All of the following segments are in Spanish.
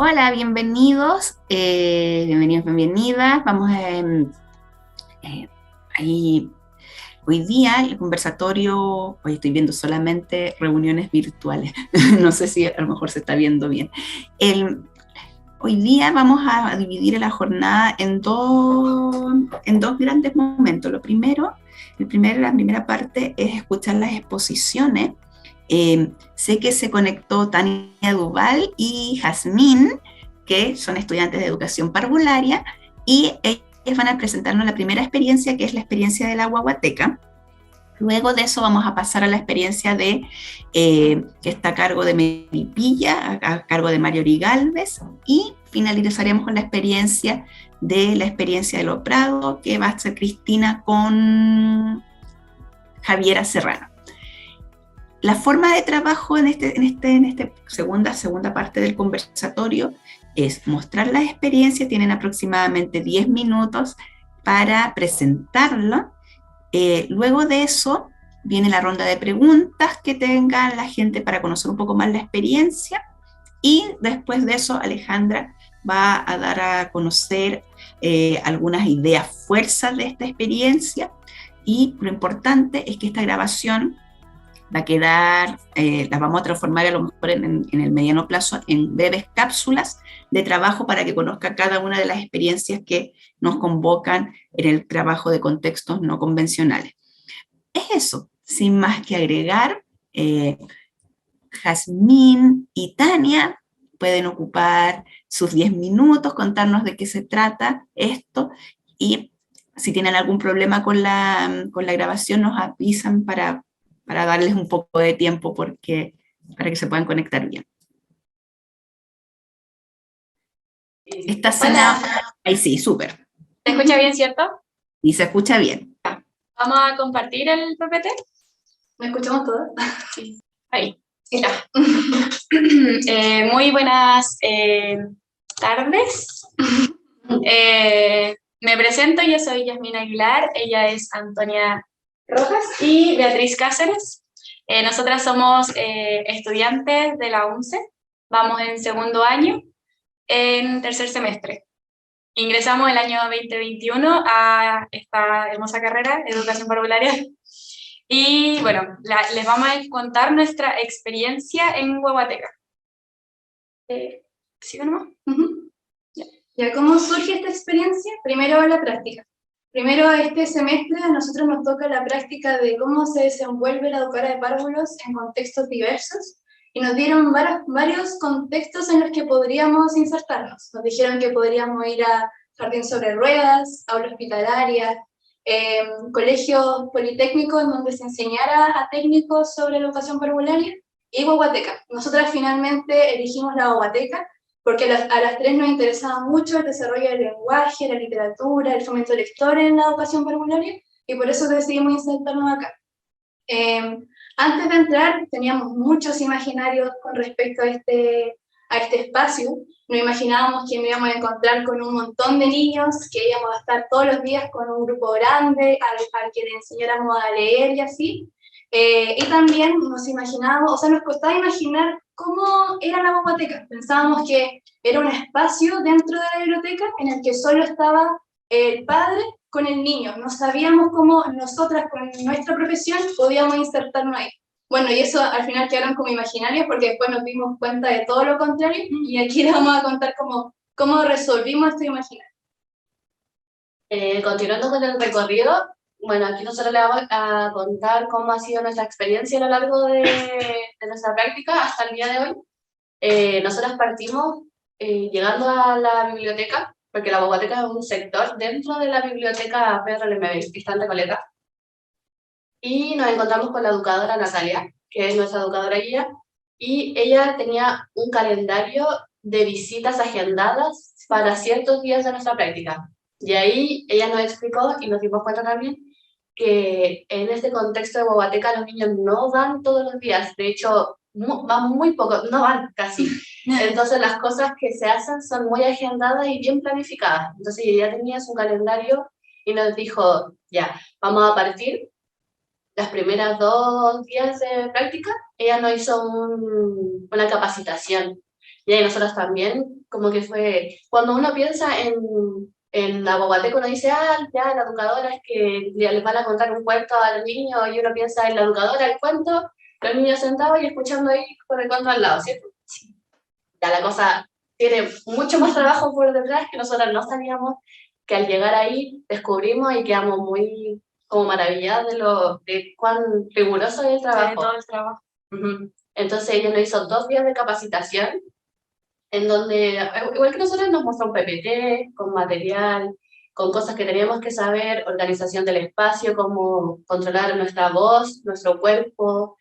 Hola, bienvenidos, bienvenidos, bienvenidas. Vamos a, eh, ahí, hoy día el conversatorio, hoy estoy viendo solamente reuniones virtuales, no sé si a lo mejor se está viendo bien. El, Hoy día vamos a dividir la jornada en dos grandes momentos. La primera parte es escuchar las exposiciones. Sé que se conectó Tania Duval y Jazmín, que son estudiantes de educación parvularia, y ellas van a presentarnos la primera experiencia, que es la experiencia de la guaguateca. Luego de eso vamos a pasar a la experiencia que está a cargo de Melipilla, a cargo de Mario Galvez, y finalizaremos con la experiencia de Lo Prado, que va a ser Cristina con Javiera Serrano. La forma de trabajo en esta segunda parte del conversatorio es mostrar la experiencia, tienen aproximadamente 10 minutos para presentarlo. Luego de eso viene la ronda de preguntas que tenga la gente para conocer un poco más la experiencia, y después de eso Alejandra va a dar a conocer algunas ideas fuerzas de esta experiencia, y lo importante es que esta grabación va a quedar, las vamos a transformar a lo mejor en el mediano plazo en breves cápsulas de trabajo para que conozca cada una de las experiencias que nos convocan en el trabajo de contextos no convencionales. Es eso, sin más que agregar. Jazmín y Tania pueden ocupar sus 10 minutos, contarnos de qué se trata esto, y si tienen algún problema con la grabación nos avisan para darles un poco de tiempo para que se puedan conectar bien. Esta Hola, semana, ahí sí, súper. ¿se escucha bien, cierto? Y se escucha bien. ¿Vamos a compartir el PPT? ¿Me escuchamos todos? Sí. Ahí, ya. Muy buenas tardes. Me presento, yo soy Yasmina Aguilar, ella es Antonia Rojas y Beatriz Cáceres. Nosotras somos estudiantes de la UNCE, vamos en segundo año, en tercer semestre. Ingresamos el año 2021 a esta hermosa carrera, Educación Parvularia, y bueno, les vamos a contar nuestra experiencia en Guaguateca. ¿Sí o no? Ya, ¿cómo surge esta experiencia? Primero la práctica. Primero este semestre a nosotros nos toca la práctica de cómo se desenvuelve la educadora de párvulos en contextos diversos, y nos dieron varios contextos en los que podríamos insertarnos. Nos dijeron que podríamos ir a jardín sobre ruedas, aula hospitalaria, colegios politécnicos en donde se enseñara a técnicos sobre la educación parvularia, y guaguateca. Nosotras finalmente elegimos la guaguateca porque a las tres nos interesaba mucho el desarrollo del lenguaje, la literatura, el fomento lector en la educación parvularia, y por eso decidimos insertarnos acá. Antes de entrar teníamos muchos imaginarios con respecto a este espacio. Nos imaginábamos que nos íbamos a encontrar con un montón de niños, que íbamos a estar todos los días con un grupo grande al que le enseñáramos a leer y así. Y también nos imaginábamos, o sea, nos costaba imaginar cómo era la biblioteca. Pensábamos que era un espacio dentro de la biblioteca en el que solo estaba el padre con el niño. No sabíamos cómo nosotras, con nuestra profesión, podíamos insertarnos ahí. Bueno, y eso al final quedaron como imaginarios, porque después nos dimos cuenta de todo lo contrario, y aquí les vamos a contar cómo resolvimos esto imaginario. Continuando con el recorrido, bueno, aquí nosotros le vamos a contar cómo ha sido nuestra experiencia a lo largo de nuestra práctica hasta el día de hoy. Nosotros partimos llegando a la biblioteca, porque la biblioteca es un sector dentro de la biblioteca Pedro Lemebel, que está en Recoleta, y nos encontramos con la educadora Natalia, que es nuestra educadora guía, y ella tenía un calendario de visitas agendadas para ciertos días de nuestra práctica. Y ahí ella nos explicó y nos dimos cuenta también que en este contexto de Guaguateca los niños no van todos los días, de hecho van muy poco, no van casi. Entonces las cosas que se hacen son muy agendadas y bien planificadas. Entonces ella tenía su calendario y nos dijo, ya, vamos a partir. Las primeras 2 días de práctica, ella nos hizo una capacitación Y ahí nosotros también, como que fue, cuando uno piensa en la guaguateca, uno dice, ah, ya, la educadora es que les van a contar un cuento a los niños, y uno piensa en la educadora, el cuento, los niños sentados y escuchando ahí con el cuento al lado, ¿cierto? Sí. Ya la cosa tiene mucho más trabajo por detrás que nosotros no sabíamos, que al llegar ahí descubrimos y quedamos muy como maravillados de cuán riguroso es el trabajo. De todo el trabajo. Entonces ella nos hizo 2 días de capacitación, en donde, igual que nosotros, nos mostró un PPT, con material, con cosas que teníamos que saber, organización del espacio, cómo controlar nuestra voz, nuestro cuerpo,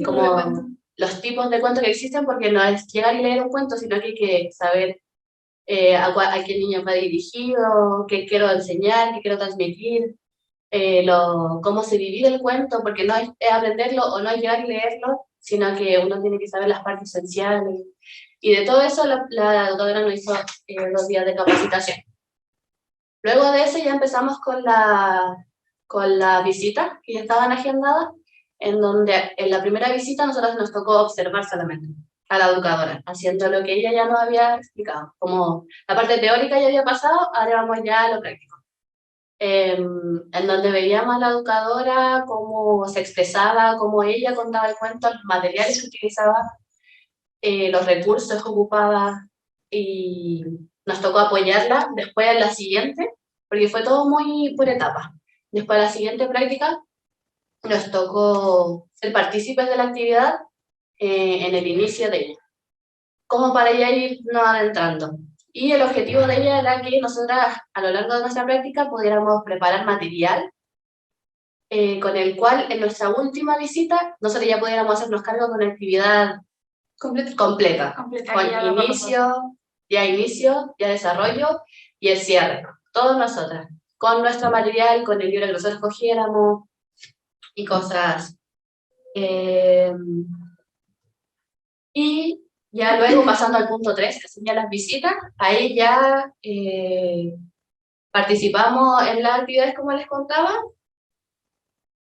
como los tipos de cuentos que existen, porque no es llegar y leer un cuento, sino que hay que saber a qué niño va dirigido, qué quiero enseñar, qué quiero transmitir, cómo se divide el cuento, porque no es aprenderlo o no es llegar y leerlo, sino que uno tiene que saber las partes esenciales. Y de todo eso la doctora nos hizo 2 días de capacitación. Luego de eso ya empezamos con la visita, que ya estaban agendadas, en donde en la primera visita nosotros nos tocó observar solamente a la educadora, haciendo lo que ella ya nos había explicado. Como la parte teórica ya había pasado, ahora vamos ya a lo práctico. En donde veíamos a la educadora cómo se expresaba, cómo ella contaba el cuento, los materiales que utilizaba, los recursos que ocupaba, y nos tocó apoyarla después en la siguiente, porque fue todo muy por etapas. Después de la siguiente práctica nos tocó ser partícipes de la actividad en el inicio de ella, como para ella irnos adentrando. Y el objetivo de ella era que nosotras, a lo largo de nuestra práctica, pudiéramos preparar material con el cual en nuestra última visita nosotros ya pudiéramos hacernos cargo de una actividad completa, con inicio, ya desarrollo y el cierre, todos nosotras, con nuestro material, con el libro que nosotros cogiéramos y cosas. Y ya luego, pasando al punto 3, que son ya las visitas, ahí ya participamos en las actividades como les contaba,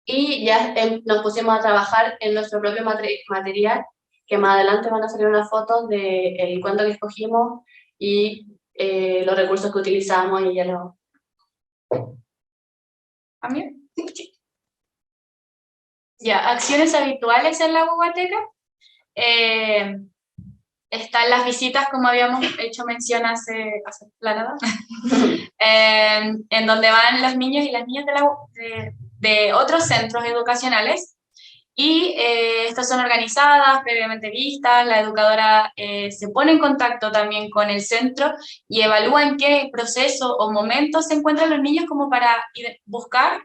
y ya nos pusimos a trabajar en nuestro propio material, que más adelante van a salir unas fotos del cuento que escogimos y los recursos que utilizamos, y ya lo... ¿A mí? Sí. Ya, acciones habituales en la biblioteca. Están las visitas, como habíamos hecho mención hace la nada, en donde van los niños y las niñas de otros centros educacionales, y estas son organizadas, previamente vistas. La educadora se pone en contacto también con el centro y evalúa en qué proceso o momento se encuentran los niños, como para buscar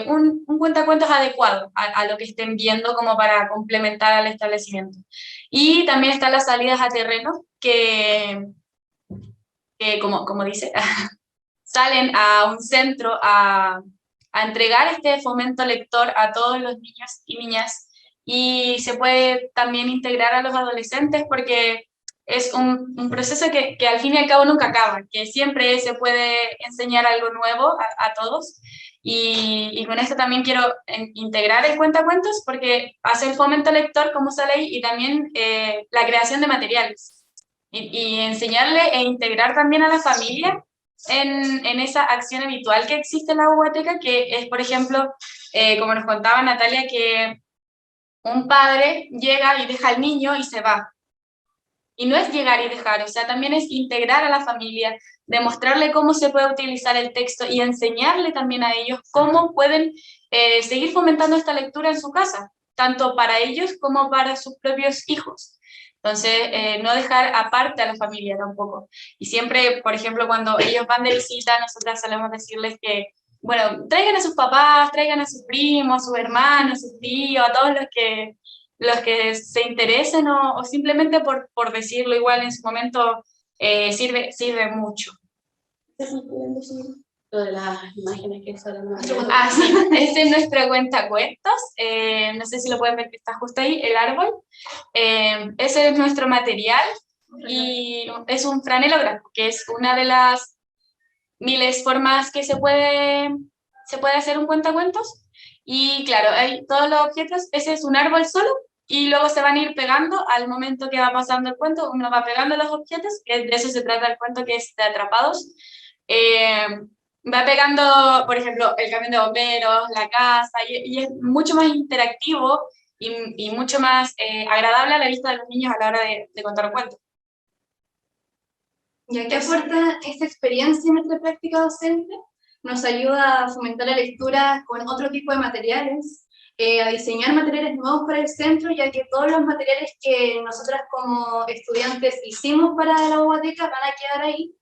un cuentacuentos adecuado a lo que estén viendo, como para complementar al establecimiento. Y también están las salidas a terreno, que como dice, salen a un centro a entregar este fomento lector a todos los niños y niñas, y se puede también integrar a los adolescentes, porque es un proceso que al fin y al cabo nunca acaba, que siempre se puede enseñar algo nuevo a todos, y con esto también quiero integrar el cuentacuentos, porque hace el fomento lector, como sale ahí, y también la creación de materiales, y enseñarle e integrar también a la familia en esa acción habitual que existe en la biblioteca, que es, por ejemplo, como nos contaba Natalia, que un padre llega y deja al niño y se va. Y no es llegar y dejar, o sea, también es integrar a la familia, demostrarle cómo se puede utilizar el texto y enseñarle también a ellos cómo pueden seguir fomentando esta lectura en su casa, tanto para ellos como para sus propios hijos. Entonces, no dejar aparte a la familia tampoco. Y siempre, por ejemplo, cuando ellos van de visita, nosotras solemos decirles que, bueno, traigan a sus papás, traigan a sus primos, a sus hermanos, a sus tíos, a todos los que se interesen, o simplemente por decirlo igual en su momento, sirve mucho. Lo de las imágenes que salen. Ah, sí, este es nuestro cuentacuentos. No sé si lo pueden ver, que está justo ahí, el árbol. Ese es nuestro material, y es un franelógrafo, que es una de las miles formas que se puede hacer un cuentacuentos. Y claro, hay todos los objetos. Ese es un árbol solo, y luego se van a ir pegando al momento que va pasando el cuento, uno va pegando los objetos, que de eso se trata el cuento, que es de Atrapados. Va pegando, por ejemplo, el camión de bomberos, la casa, y es mucho más interactivo y mucho más agradable a la vista de los niños a la hora de contar un cuento. ¿Y a qué aporta esta experiencia en nuestra práctica docente? Nos ayuda a fomentar la lectura con otro tipo de materiales, a diseñar materiales nuevos para el centro, ya que todos los materiales que nosotras como estudiantes hicimos para la biblioteca van a quedar ahí.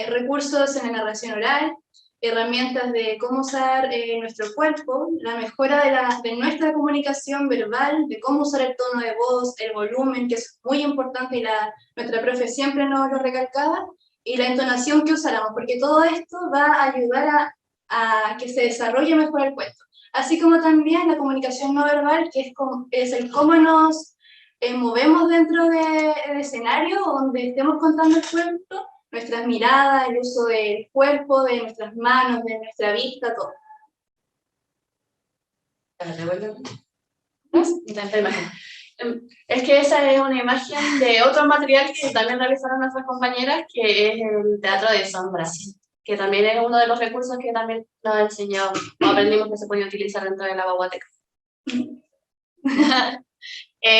Recursos en la narración oral, herramientas de cómo usar nuestro cuerpo, la mejora de nuestra comunicación verbal, de cómo usar el tono de voz, el volumen, que es muy importante y nuestra profe siempre nos lo recalcaba, y la entonación que usáramos, porque todo esto va a ayudar a que se desarrolle mejor el cuento. Así como también la comunicación no verbal, que es el cómo nos movemos dentro del escenario donde estemos contando el cuento, nuestras miradas, el uso del cuerpo, de nuestras manos, de nuestra vista, todo. Es que esa es una imagen de otro material que también realizaron nuestras compañeras, que es el teatro de sombras, que también es uno de los recursos que también nos enseñó o aprendimos que se podía utilizar dentro de la biblioteca.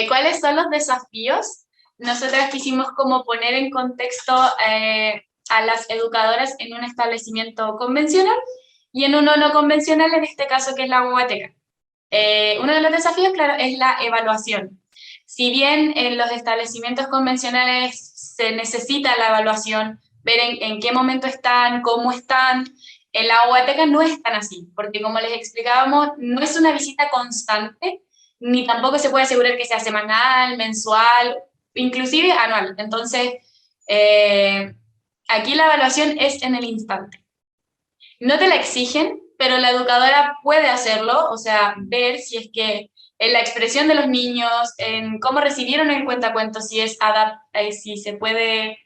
¿Cuáles son los desafíos? Nosotras quisimos como poner en contexto a las educadoras en un establecimiento convencional y en uno no convencional, en este caso que es la biblioteca. Uno de los desafíos, claro, es la evaluación. Si bien en los establecimientos convencionales se necesita la evaluación, ver en qué momento están, cómo están, en la biblioteca no es tan así, porque como les explicábamos, no es una visita constante, ni tampoco se puede asegurar que sea semanal, mensual, inclusive anual. Entonces, aquí la evaluación es en el instante. No te la exigen, pero la educadora puede hacerlo, o sea, ver si es que en la expresión de los niños, en cómo recibieron el cuentacuentos, si se puede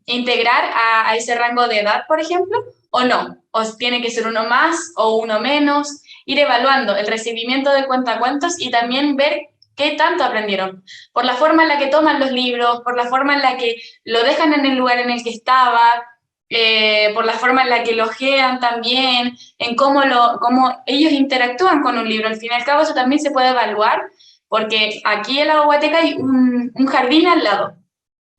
integrar a ese rango de edad, por ejemplo, o no, o tiene que ser uno más o uno menos, ir evaluando el recibimiento del cuentacuentos y también ver qué tanto aprendieron, por la forma en la que toman los libros, por la forma en la que lo dejan en el lugar en el que estaba, por la forma en la que elogian también, en cómo ellos interactúan con un libro. Al fin y al cabo eso también se puede evaluar, porque aquí en la biblioteca hay un jardín al lado,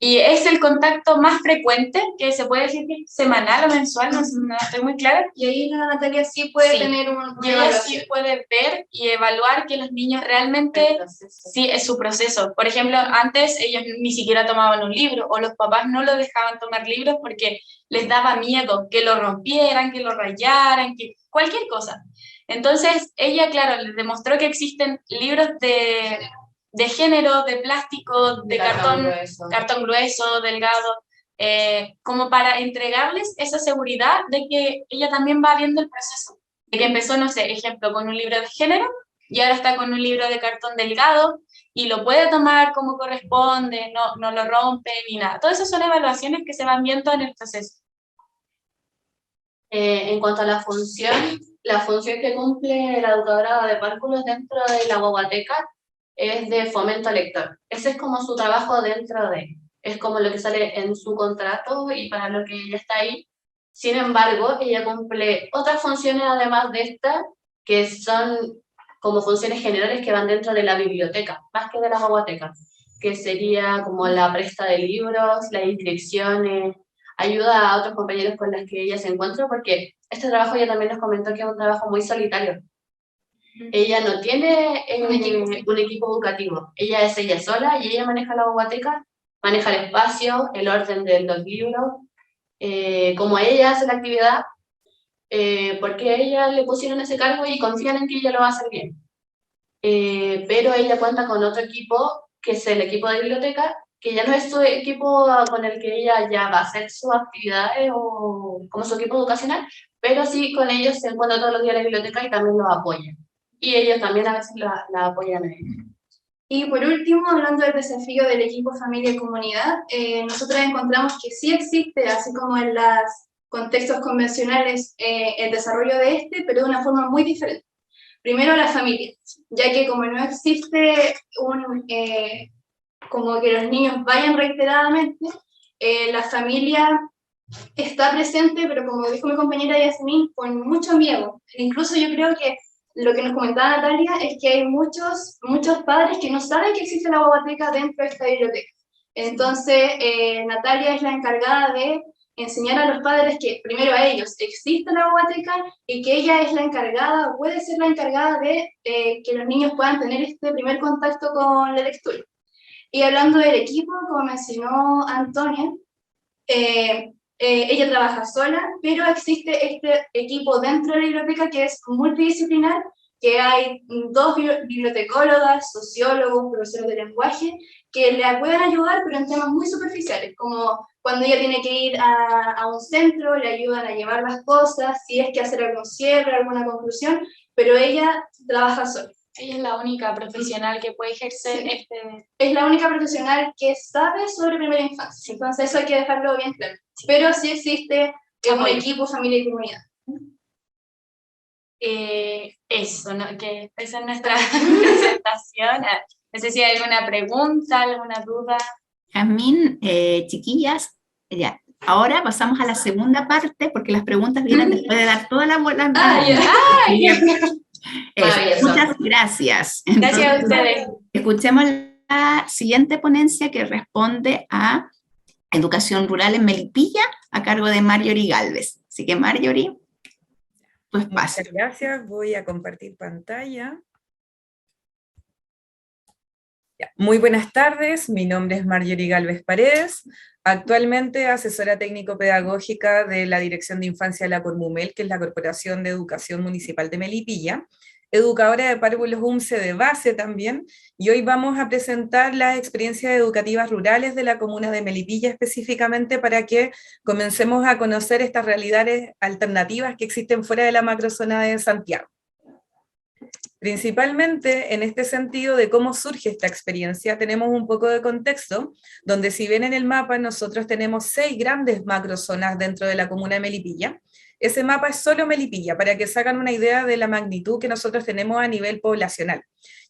y es el contacto más frecuente, que se puede decir que es semanal o mensual, no estoy muy clara. Y ahí la Natalia sí puede tener una evaluación. Sí puede ver y evaluar que los niños realmente, sí, es su proceso. Por ejemplo, antes ellos ni siquiera tomaban un libro, o los papás no lo dejaban tomar libros porque les daba miedo que lo rompieran, que lo rayaran, que cualquier cosa. Entonces, ella, claro, les demostró que existen libros de género, de plástico, de cartón grueso, delgado, como para entregarles esa seguridad de que ella también va viendo el proceso, de que empezó, no sé, ejemplo, con un libro de género y ahora está con un libro de cartón delgado y lo puede tomar como corresponde, no lo rompe ni nada. Todas esas son evaluaciones que se van viendo en el proceso. En cuanto a la función que cumple la educadora de párvulos dentro de la biblioteca es de fomento lector. Ese es como su trabajo es como lo que sale en su contrato y para lo que ella está ahí. Sin embargo, ella cumple otras funciones además de esta, que son como funciones generales que van dentro de la biblioteca, más que de la biblioteca, que sería como la presta de libros, las inscripciones, ayuda a otros compañeros con los que ella se encuentra, porque este trabajo ella también nos comentó que es un trabajo muy solitario. Ella no tiene un equipo educativo, ella es ella sola y ella maneja la biblioteca, maneja el espacio, el orden de los libros, como ella hace la actividad, porque a ella le pusieron ese cargo y confían en que ella lo va a hacer bien. Pero ella cuenta con otro equipo, que es el equipo de biblioteca, que ya no es su equipo con el que ella ya va a hacer sus actividades o como su equipo educacional, pero sí con ellos se encuentra todos los días en la biblioteca y también los apoyan. Y ellos también a veces la apoyan a ella. Y por último, hablando del desafío del equipo familia y comunidad, nosotros encontramos que sí existe, así como en los contextos convencionales, el desarrollo de pero de una forma muy diferente. Primero la familia, ya que como no existe como que los niños vayan reiteradamente, la familia está presente, pero como dijo mi compañera Yasmin, con mucho miedo. Incluso yo creo que lo que nos comentaba Natalia es que hay muchos padres que no saben que existe la guaguateca dentro de esta biblioteca. Entonces, Natalia es la encargada de enseñar a los padres que, primero a ellos, existe la guaguateca y que ella es la encargada, puede ser la encargada de que los niños puedan tener este primer contacto con la lectura. Y hablando del equipo, como mencionó Antonia, ella trabaja sola, pero existe este equipo dentro de la biblioteca que es multidisciplinar, que hay 2 bibliotecólogas, sociólogos, profesores de lenguaje, que le pueden ayudar, pero en temas muy superficiales, como cuando ella tiene que ir a un centro, le ayudan a llevar las cosas, si es que hacer algún cierre, alguna conclusión, pero ella trabaja sola. Ella es la única profesional que puede ejercer Es la única profesional que sabe sobre primera infancia, entonces eso hay que dejarlo bien claro. Pero sí existe un equipo, familia y comunidad. Eso, ¿no? Que esa es nuestra presentación. No sé si hay alguna pregunta, alguna duda. Jazmín, chiquillas, ya. Ahora pasamos a la segunda parte, porque las preguntas vienen después de dar toda la bola. Muchas gracias. Entonces, gracias a ustedes. Escuchemos la siguiente ponencia que responde a Educación Rural en Melipilla, a cargo de Marjorie Galvez. Así que Marjorie, tu espacio. Muchas gracias, voy a compartir pantalla. Muy buenas tardes, mi nombre es Marjorie Galvez Paredes, actualmente asesora técnico-pedagógica de la Dirección de Infancia de la Cormumel, que es la Corporación de Educación Municipal de Melipilla, educadora de párvulos UMCE de base también, y hoy vamos a presentar las experiencias educativas rurales de la comuna de Melipilla específicamente para que comencemos a conocer estas realidades alternativas que existen fuera de la macrozona de Santiago. Principalmente en este sentido de cómo surge esta experiencia, tenemos un poco de contexto, donde si ven en el mapa nosotros tenemos 6 grandes macrozonas dentro de la comuna de Melipilla. Ese mapa es solo Melipilla, para que se hagan una idea de la magnitud que nosotros tenemos a nivel poblacional.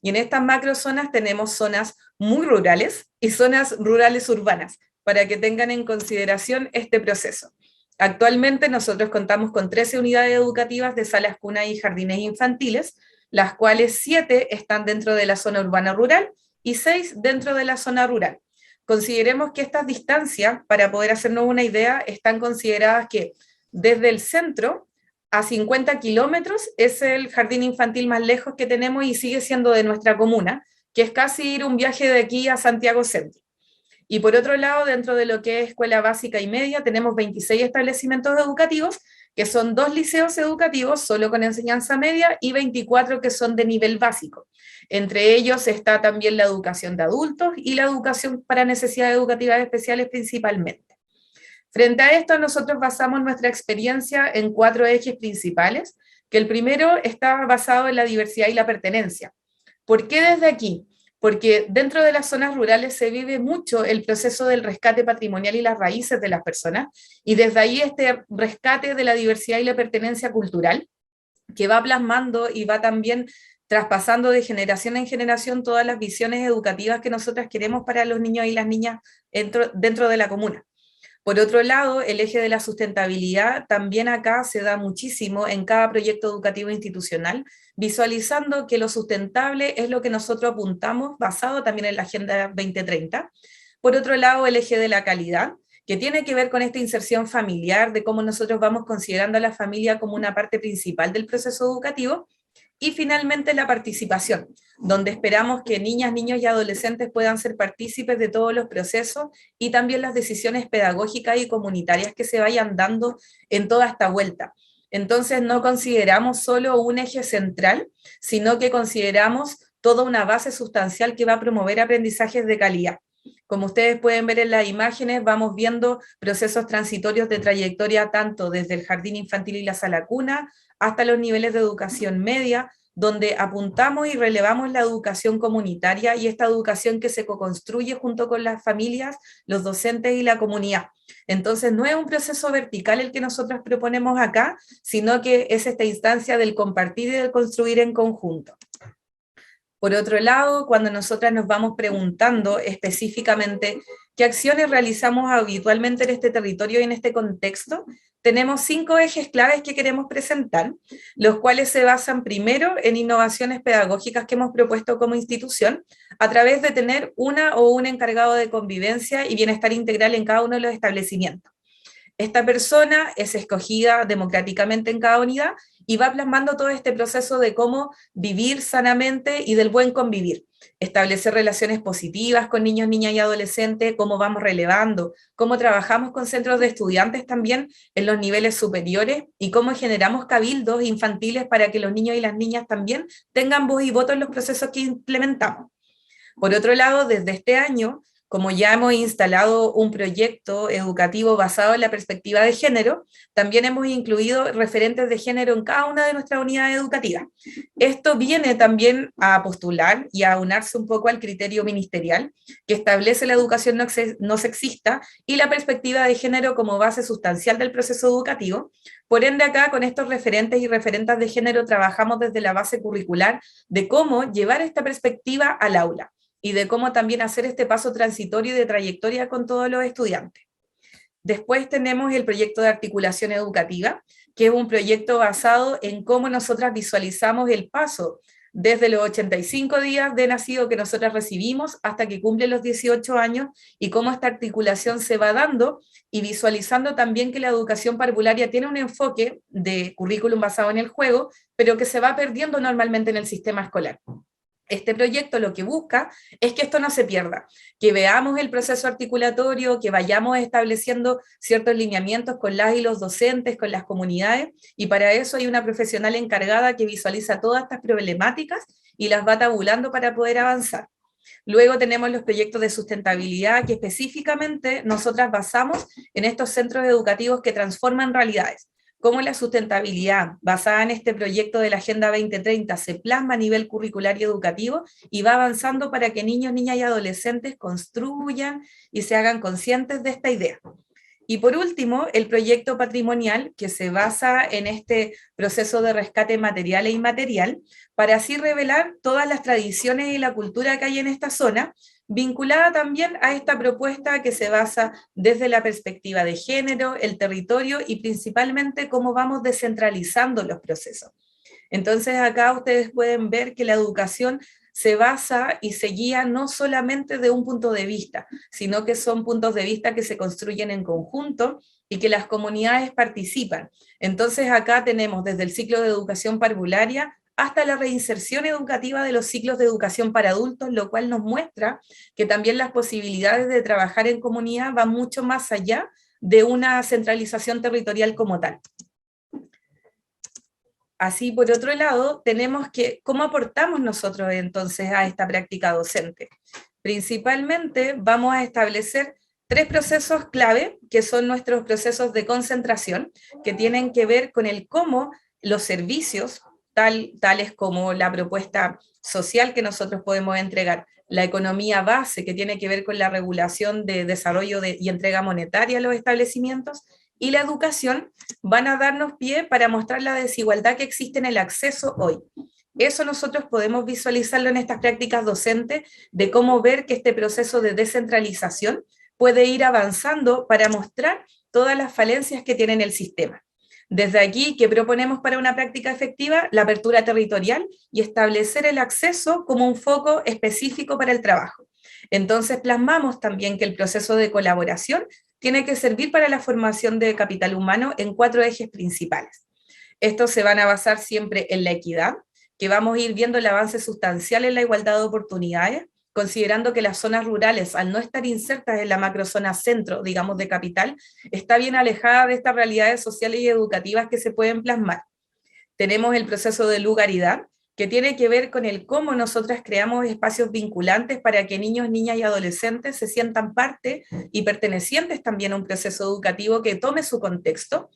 Y en estas macrozonas tenemos zonas muy rurales y zonas rurales urbanas, para que tengan en consideración este proceso. Actualmente nosotros contamos con 13 unidades educativas de salas cuna y jardines infantiles, las cuales 7 están dentro de la zona urbana rural y 6 dentro de la zona rural. Consideremos que estas distancias, para poder hacernos una idea, están consideradas que desde el centro a 50 kilómetros es el jardín infantil más lejos que tenemos y sigue siendo de nuestra comuna, que es casi ir un viaje de aquí a Santiago Centro. Y por otro lado, dentro de lo que es escuela básica y media, tenemos 26 establecimientos educativos, que son 2 liceos educativos solo con enseñanza media y 24 que son de nivel básico. Entre ellos está también la educación de adultos y la educación para necesidades educativas especiales principalmente. Frente a esto, nosotros basamos nuestra experiencia en 4 ejes principales, que el primero está basado en la diversidad y la pertenencia. ¿Por qué desde aquí? Porque dentro de las zonas rurales se vive mucho el proceso del rescate patrimonial y las raíces de las personas, y desde ahí este rescate de la diversidad y la pertenencia cultural, que va plasmando y va también traspasando de generación en generación todas las visiones educativas que nosotras queremos para los niños y las niñas dentro de la comuna. Por otro lado, el eje de la sustentabilidad también acá se da muchísimo en cada proyecto educativo institucional, visualizando que lo sustentable es lo que nosotros apuntamos, basado también en la Agenda 2030. Por otro lado, el eje de la calidad, que tiene que ver con esta inserción familiar, de cómo nosotros vamos considerando a la familia como una parte principal del proceso educativo. Y finalmente la participación, donde esperamos que niñas, niños y adolescentes puedan ser partícipes de todos los procesos y también las decisiones pedagógicas y comunitarias que se vayan dando en toda esta vuelta. Entonces no consideramos solo un eje central, sino que consideramos toda una base sustancial que va a promover aprendizajes de calidad. Como ustedes pueden ver en las imágenes, vamos viendo procesos transitorios de trayectoria tanto desde el jardín infantil y la sala cuna, hasta los niveles de educación media, donde apuntamos y relevamos la educación comunitaria y esta educación que se co-construye junto con las familias, los docentes y la comunidad. Entonces no es un proceso vertical el que nosotros proponemos acá, sino que es esta instancia del compartir y del construir en conjunto. Por otro lado, cuando nosotras nos vamos preguntando específicamente qué acciones realizamos habitualmente en este territorio y en este contexto, tenemos 5 ejes claves que queremos presentar, los cuales se basan primero en innovaciones pedagógicas que hemos propuesto como institución, a través de tener una o un encargado de convivencia y bienestar integral en cada uno de los establecimientos. Esta persona es escogida democráticamente en cada unidad y va plasmando todo este proceso de cómo vivir sanamente y del buen convivir. Establecer relaciones positivas con niños, niñas y adolescentes, cómo vamos relevando, cómo trabajamos con centros de estudiantes también en los niveles superiores y cómo generamos cabildos infantiles para que los niños y las niñas también tengan voz y voto en los procesos que implementamos. Por otro lado, desde este año, como ya hemos instalado un proyecto educativo basado en la perspectiva de género, también hemos incluido referentes de género en cada una de nuestras unidades educativas. Esto viene también a postular y a unarse un poco al criterio ministerial que establece la educación no sexista y la perspectiva de género como base sustancial del proceso educativo. Por ende, acá con estos referentes y referentas de género trabajamos desde la base curricular de cómo llevar esta perspectiva al aula y de cómo también hacer este paso transitorio y de trayectoria con todos los estudiantes. Después tenemos el proyecto de articulación educativa, que es un proyecto basado en cómo nosotras visualizamos el paso desde los 85 días de nacido que nosotras recibimos hasta que cumple los 18 años y cómo esta articulación se va dando y visualizando también que la educación parvularia tiene un enfoque de currículum basado en el juego, pero que se va perdiendo normalmente en el sistema escolar. Este proyecto lo que busca es que esto no se pierda, que veamos el proceso articulatorio, que vayamos estableciendo ciertos lineamientos con las y los docentes, con las comunidades, y para eso hay una profesional encargada que visualiza todas estas problemáticas y las va tabulando para poder avanzar. Luego tenemos los proyectos de sustentabilidad que específicamente nosotras basamos en estos centros educativos que transforman realidades. Cómo la sustentabilidad basada en este proyecto de la Agenda 2030 se plasma a nivel curricular y educativo y va avanzando para que niños, niñas y adolescentes construyan y se hagan conscientes de esta idea. Y por último, el proyecto patrimonial, que se basa en este proceso de rescate material e inmaterial, para así revelar todas las tradiciones y la cultura que hay en esta zona, vinculada también a esta propuesta que se basa desde la perspectiva de género, el territorio y principalmente cómo vamos descentralizando los procesos. Entonces acá ustedes pueden ver que la educación se basa y se guía no solamente de un punto de vista, sino que son puntos de vista que se construyen en conjunto y que las comunidades participan. Entonces acá tenemos desde el ciclo de educación parvularia hasta la reinserción educativa de los ciclos de educación para adultos, lo cual nos muestra que también las posibilidades de trabajar en comunidad van mucho más allá de una centralización territorial como tal. Así, por otro lado, tenemos que, ¿cómo aportamos nosotros entonces a esta práctica docente? Principalmente vamos a establecer 3 procesos clave, que son nuestros procesos de concentración, que tienen que ver con el cómo los servicios, tales como la propuesta social que nosotros podemos entregar, la economía base, que tiene que ver con la regulación de desarrollo y entrega monetaria a los establecimientos, y la educación van a darnos pie para mostrar la desigualdad que existe en el acceso hoy. Eso nosotros podemos visualizarlo en estas prácticas docentes, de cómo ver que este proceso de descentralización puede ir avanzando para mostrar todas las falencias que tiene el sistema. Desde aquí, ¿qué proponemos para una práctica efectiva? La apertura territorial y establecer el acceso como un foco específico para el trabajo. Entonces plasmamos también que el proceso de colaboración tiene que servir para la formación de capital humano en 4 ejes principales. Estos se van a basar siempre en la equidad, que vamos a ir viendo el avance sustancial en la igualdad de oportunidades, considerando que las zonas rurales, al no estar insertas en la macrozona centro, digamos, de capital, está bien alejada de estas realidades sociales y educativas que se pueden plasmar. Tenemos el proceso de lugaridad, que tiene que ver con el cómo nosotras creamos espacios vinculantes para que niños, niñas y adolescentes se sientan parte y pertenecientes también a un proceso educativo que tome su contexto.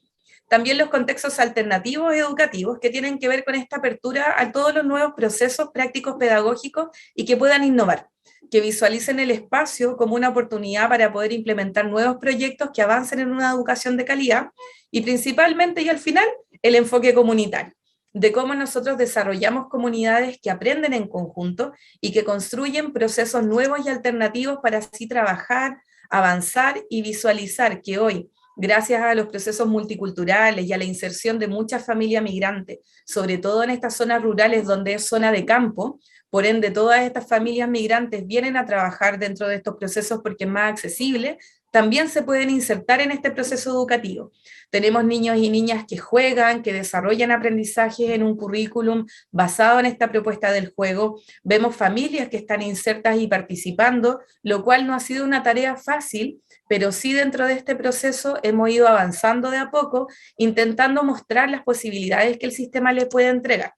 también los contextos alternativos educativos que tienen que ver con esta apertura a todos los nuevos procesos prácticos pedagógicos y que puedan innovar, que visualicen el espacio como una oportunidad para poder implementar nuevos proyectos que avancen en una educación de calidad y principalmente y al final el enfoque comunitario, de cómo nosotros desarrollamos comunidades que aprenden en conjunto y que construyen procesos nuevos y alternativos para así trabajar, avanzar y visualizar que hoy, gracias a los procesos multiculturales y a la inserción de muchas familias migrantes, sobre todo en estas zonas rurales donde es zona de campo, por ende todas estas familias migrantes vienen a trabajar dentro de estos procesos porque es más accesible, también se pueden insertar en este proceso educativo. Tenemos niños y niñas que juegan, que desarrollan aprendizajes en un currículum basado en esta propuesta del juego. Vemos familias que están insertas y participando, lo cual no ha sido una tarea fácil, pero sí dentro de este proceso hemos ido avanzando de a poco, intentando mostrar las posibilidades que el sistema le puede entregar.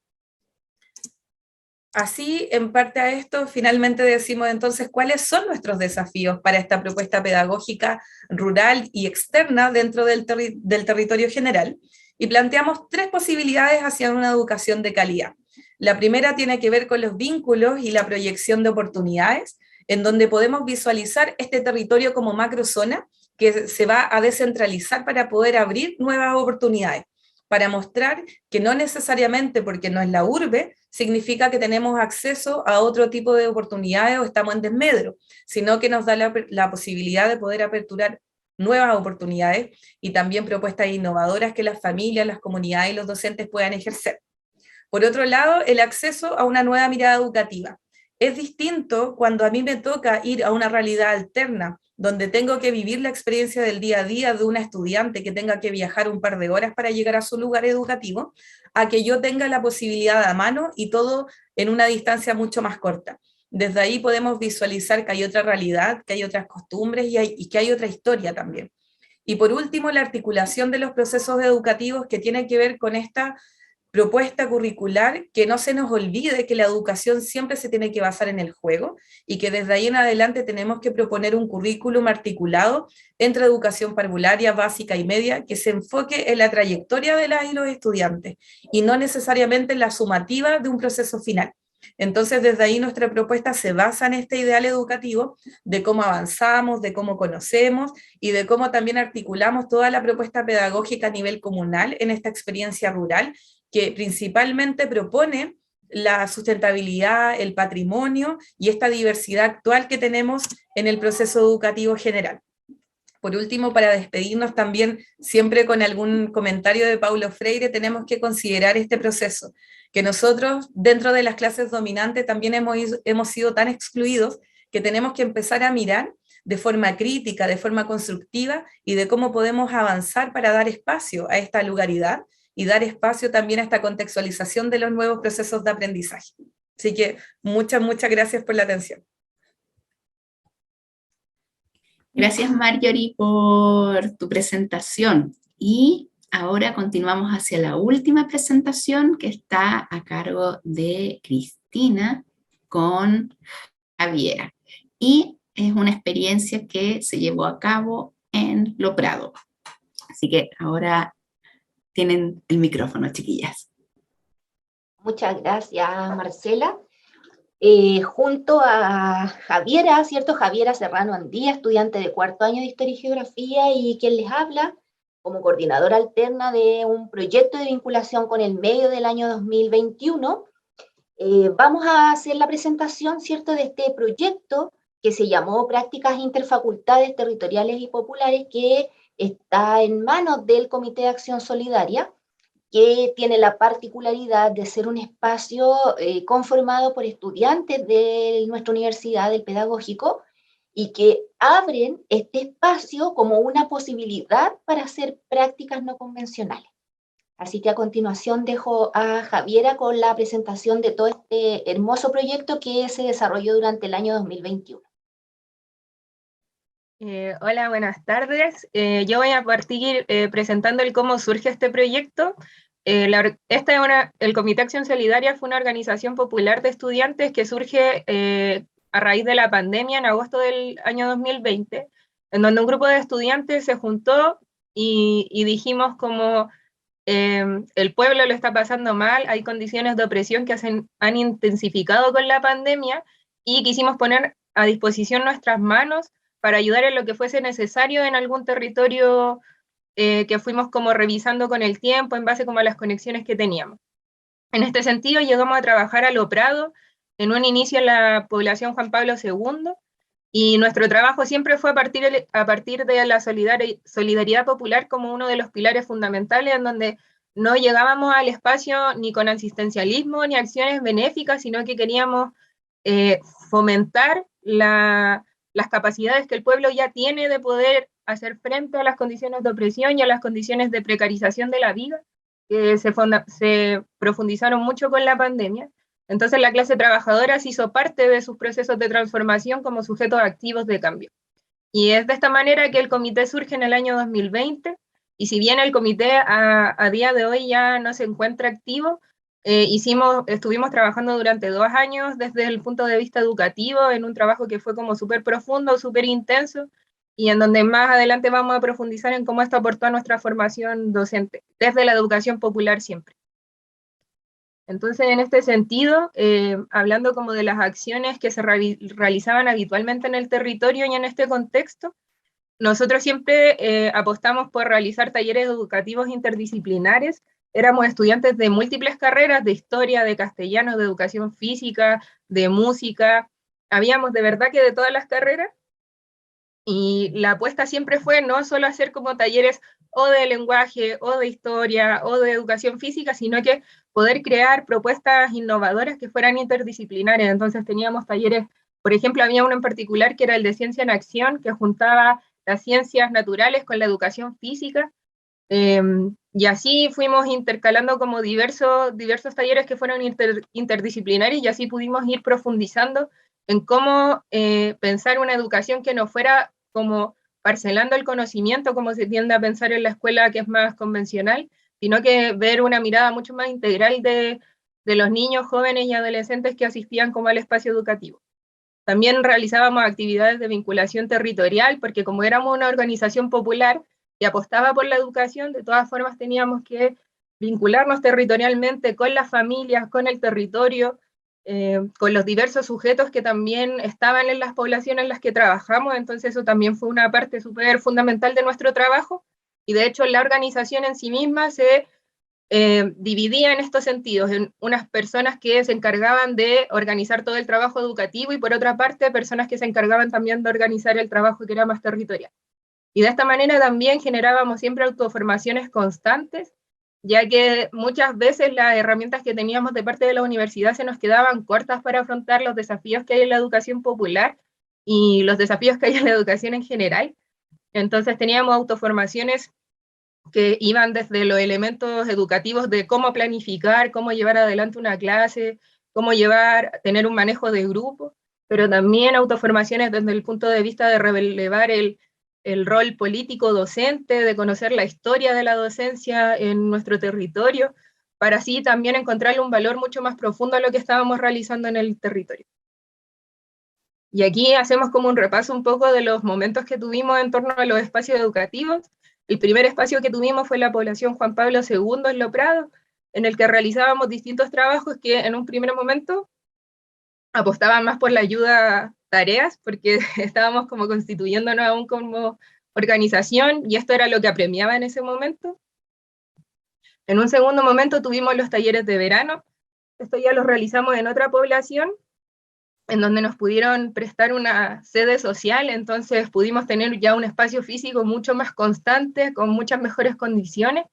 Así, en parte a esto, finalmente decimos entonces cuáles son nuestros desafíos para esta propuesta pedagógica rural y externa dentro del territorio general, y planteamos 3 posibilidades hacia una educación de calidad. La primera tiene que ver con los vínculos y la proyección de oportunidades, en donde podemos visualizar este territorio como macrozona que se va a descentralizar para poder abrir nuevas oportunidades, para mostrar que no necesariamente porque no es la urbe, significa que tenemos acceso a otro tipo de oportunidades o estamos en desmedro, sino que nos da la posibilidad de poder aperturar nuevas oportunidades y también propuestas innovadoras que las familias, las comunidades y los docentes puedan ejercer. Por otro lado, el acceso a una nueva mirada educativa. Es distinto cuando a mí me toca ir a una realidad alterna, donde tengo que vivir la experiencia del día a día de una estudiante que tenga que viajar un par de horas para llegar a su lugar educativo, a que yo tenga la posibilidad a mano y todo en una distancia mucho más corta. Desde ahí podemos visualizar que hay otra realidad, que hay otras costumbres y que hay otra historia también. Y por último, la articulación de los procesos educativos que tiene que ver con esta propuesta curricular, que no se nos olvide que la educación siempre se tiene que basar en el juego y que desde ahí en adelante tenemos que proponer un currículum articulado entre educación parvularia, básica y media que se enfoque en la trayectoria de las y los estudiantes y no necesariamente en la sumativa de un proceso final. Entonces, desde ahí nuestra propuesta se basa en este ideal educativo de cómo avanzamos, de cómo conocemos y de cómo también articulamos toda la propuesta pedagógica a nivel comunal en esta experiencia rural que principalmente propone la sustentabilidad, el patrimonio y esta diversidad actual que tenemos en el proceso educativo general. Por último, para despedirnos también, siempre con algún comentario de Paulo Freire, tenemos que considerar este proceso, que nosotros dentro de las clases dominantes también hemos sido tan excluidos que tenemos que empezar a mirar de forma crítica, de forma constructiva y de cómo podemos avanzar para dar espacio a esta lugaridad y dar espacio también a esta contextualización de los nuevos procesos de aprendizaje. Así que muchas gracias por la atención. Gracias, Marjorie, por tu presentación. Y ahora continuamos hacia la última presentación que está a cargo de Cristina con Javiera. Y es una experiencia que se llevó a cabo en Lo Prado. Así que ahora tienen el micrófono, chiquillas. Muchas gracias, Marcela. Junto a Javiera, ¿cierto? Javiera Serrano Andía, estudiante de 4º año de Historia y Geografía, y quien les habla como coordinadora alterna de un proyecto de vinculación con el medio del año 2021. Vamos a hacer la presentación, ¿cierto?, de este proyecto que se llamó Prácticas Interfacultades Territoriales y Populares, que está en manos del Comité de Acción Solidaria, que tiene la particularidad de ser un espacio conformado por estudiantes de nuestra universidad, del pedagógico, y que abren este espacio como una posibilidad para hacer prácticas no convencionales. Así que a continuación dejo a Javiera con la presentación de todo este hermoso proyecto que se desarrolló durante el año 2021. Hola, buenas tardes. Yo voy a partir presentando cómo surge este proyecto. El Comité Acción Solidaria fue una organización popular de estudiantes que surge a raíz de la pandemia en agosto del año 2020, en donde un grupo de estudiantes se juntó y dijimos como el pueblo lo está pasando mal, hay condiciones de opresión que han intensificado con la pandemia, y quisimos poner a disposición nuestras manos para ayudar en lo que fuese necesario en algún territorio que fuimos como revisando con el tiempo en base como a las conexiones que teníamos. En este sentido, llegamos a trabajar a Lo Prado, en un inicio en la población Juan Pablo II, y nuestro trabajo siempre fue a partir de la solidaridad popular como uno de los pilares fundamentales, en donde no llegábamos al espacio ni con asistencialismo ni acciones benéficas, sino que queríamos fomentar las capacidades que el pueblo ya tiene de poder hacer frente a las condiciones de opresión y a las condiciones de precarización de la vida, que se profundizaron mucho con la pandemia. Entonces la clase trabajadora se hizo parte de sus procesos de transformación como sujetos activos de cambio. Y es de esta manera que el comité surge en el año 2020, y si bien el comité a día de hoy ya no se encuentra activo, estuvimos trabajando durante 2 años desde el punto de vista educativo en un trabajo que fue como súper profundo, súper intenso, y en donde más adelante vamos a profundizar en cómo esto aportó a nuestra formación docente, desde la educación popular siempre. Entonces, en este sentido, hablando como de las acciones que se realizaban habitualmente en el territorio y en este contexto, nosotros siempre apostamos por realizar talleres educativos interdisciplinares. Éramos estudiantes de múltiples carreras, de historia, de castellano, de educación física, de música. Habíamos de verdad que de todas las carreras, y la apuesta siempre fue no solo hacer como talleres o de lenguaje, o de historia, o de educación física, sino que poder crear propuestas innovadoras que fueran interdisciplinares. Entonces teníamos talleres, por ejemplo, había uno en particular que era el de Ciencia en Acción, que juntaba las ciencias naturales con la educación física, y así fuimos intercalando como diversos talleres que fueron interdisciplinarios, y así pudimos ir profundizando en cómo pensar una educación que no fuera como parcelando el conocimiento, como se tiende a pensar en la escuela, que es más convencional, sino que ver una mirada mucho más integral de los niños, jóvenes y adolescentes que asistían como al espacio educativo. También realizábamos actividades de vinculación territorial, porque como éramos una organización popular que apostaba por la educación, de todas formas teníamos que vincularnos territorialmente con las familias, con el territorio, con los diversos sujetos que también estaban en las poblaciones en las que trabajamos. Entonces eso también fue una parte súper fundamental de nuestro trabajo, y de hecho la organización en sí misma se dividía en estos sentidos, en unas personas que se encargaban de organizar todo el trabajo educativo, y por otra parte personas que se encargaban también de organizar el trabajo que era más territorial. Y de esta manera también generábamos siempre autoformaciones constantes, ya que muchas veces las herramientas que teníamos de parte de la universidad se nos quedaban cortas para afrontar los desafíos que hay en la educación popular y los desafíos que hay en la educación en general. Entonces teníamos autoformaciones que iban desde los elementos educativos de cómo planificar, cómo llevar adelante una clase, cómo tener un manejo de grupo, pero también autoformaciones desde el punto de vista de relevar el rol político docente, de conocer la historia de la docencia en nuestro territorio, para así también encontrarle un valor mucho más profundo a lo que estábamos realizando en el territorio. Y aquí hacemos como un repaso un poco de los momentos que tuvimos en torno a los espacios educativos. El primer espacio que tuvimos fue la población Juan Pablo II en Lo Prado, en el que realizábamos distintos trabajos que en un primer momento apostaban más por la ayuda a tareas, porque estábamos como constituyéndonos aún como organización, y esto era lo que apremiaba en ese momento. En un segundo momento tuvimos los talleres de verano. Esto ya los realizamos en otra población, en donde nos pudieron prestar una sede social, entonces pudimos tener ya un espacio físico mucho más constante, con muchas mejores condiciones,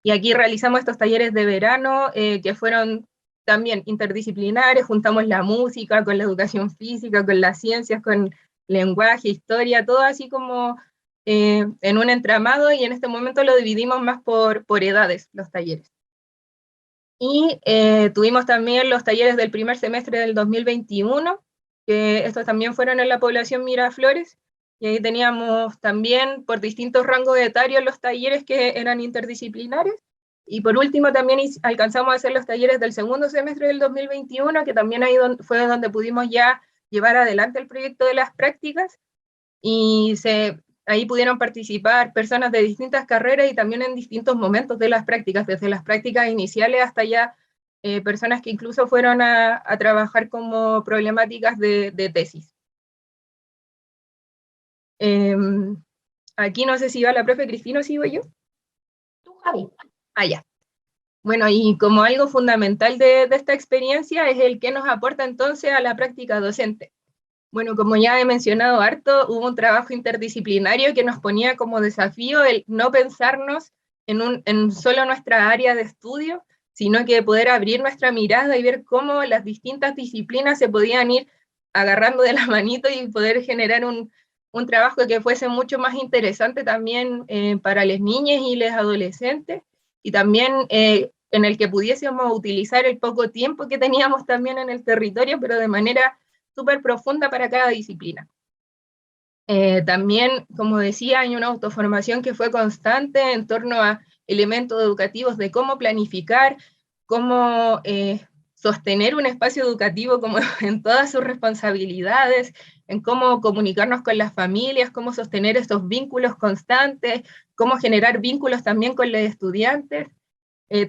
y aquí realizamos estos talleres de verano que fueron también interdisciplinares, juntamos la música con la educación física, con las ciencias, con lenguaje, historia, todo así como en un entramado, y en este momento lo dividimos más por edades, los talleres. Y tuvimos también los talleres del primer semestre del 2021, que estos también fueron en la población Miraflores, y ahí teníamos también por distintos rangos etarios los talleres que eran interdisciplinares. Y por último también alcanzamos a hacer los talleres del segundo semestre del 2021, que también ahí fue donde pudimos ya llevar adelante el proyecto de las prácticas, y ahí pudieron participar personas de distintas carreras y también en distintos momentos de las prácticas, desde las prácticas iniciales hasta ya personas que incluso fueron a trabajar como problemáticas de tesis. Aquí no sé si va la profe Cristina o sigo yo. Tú, Javi. Ah, ya. Bueno, y como algo fundamental de esta experiencia es el que nos aporta entonces a la práctica docente. Bueno, como ya he mencionado harto, hubo un trabajo interdisciplinario que nos ponía como desafío el no pensarnos en solo nuestra área de estudio, sino que poder abrir nuestra mirada y ver cómo las distintas disciplinas se podían ir agarrando de la manito y poder generar un trabajo que fuese mucho más interesante también para las niñas y los adolescentes, y también en el que pudiésemos utilizar el poco tiempo que teníamos también en el territorio, pero de manera súper profunda para cada disciplina. También, como decía, hay una autoformación que fue constante en torno a elementos educativos de cómo planificar, cómo sostener un espacio educativo como en todas sus responsabilidades, en cómo comunicarnos con las familias, cómo sostener estos vínculos constantes, cómo generar vínculos también con los estudiantes.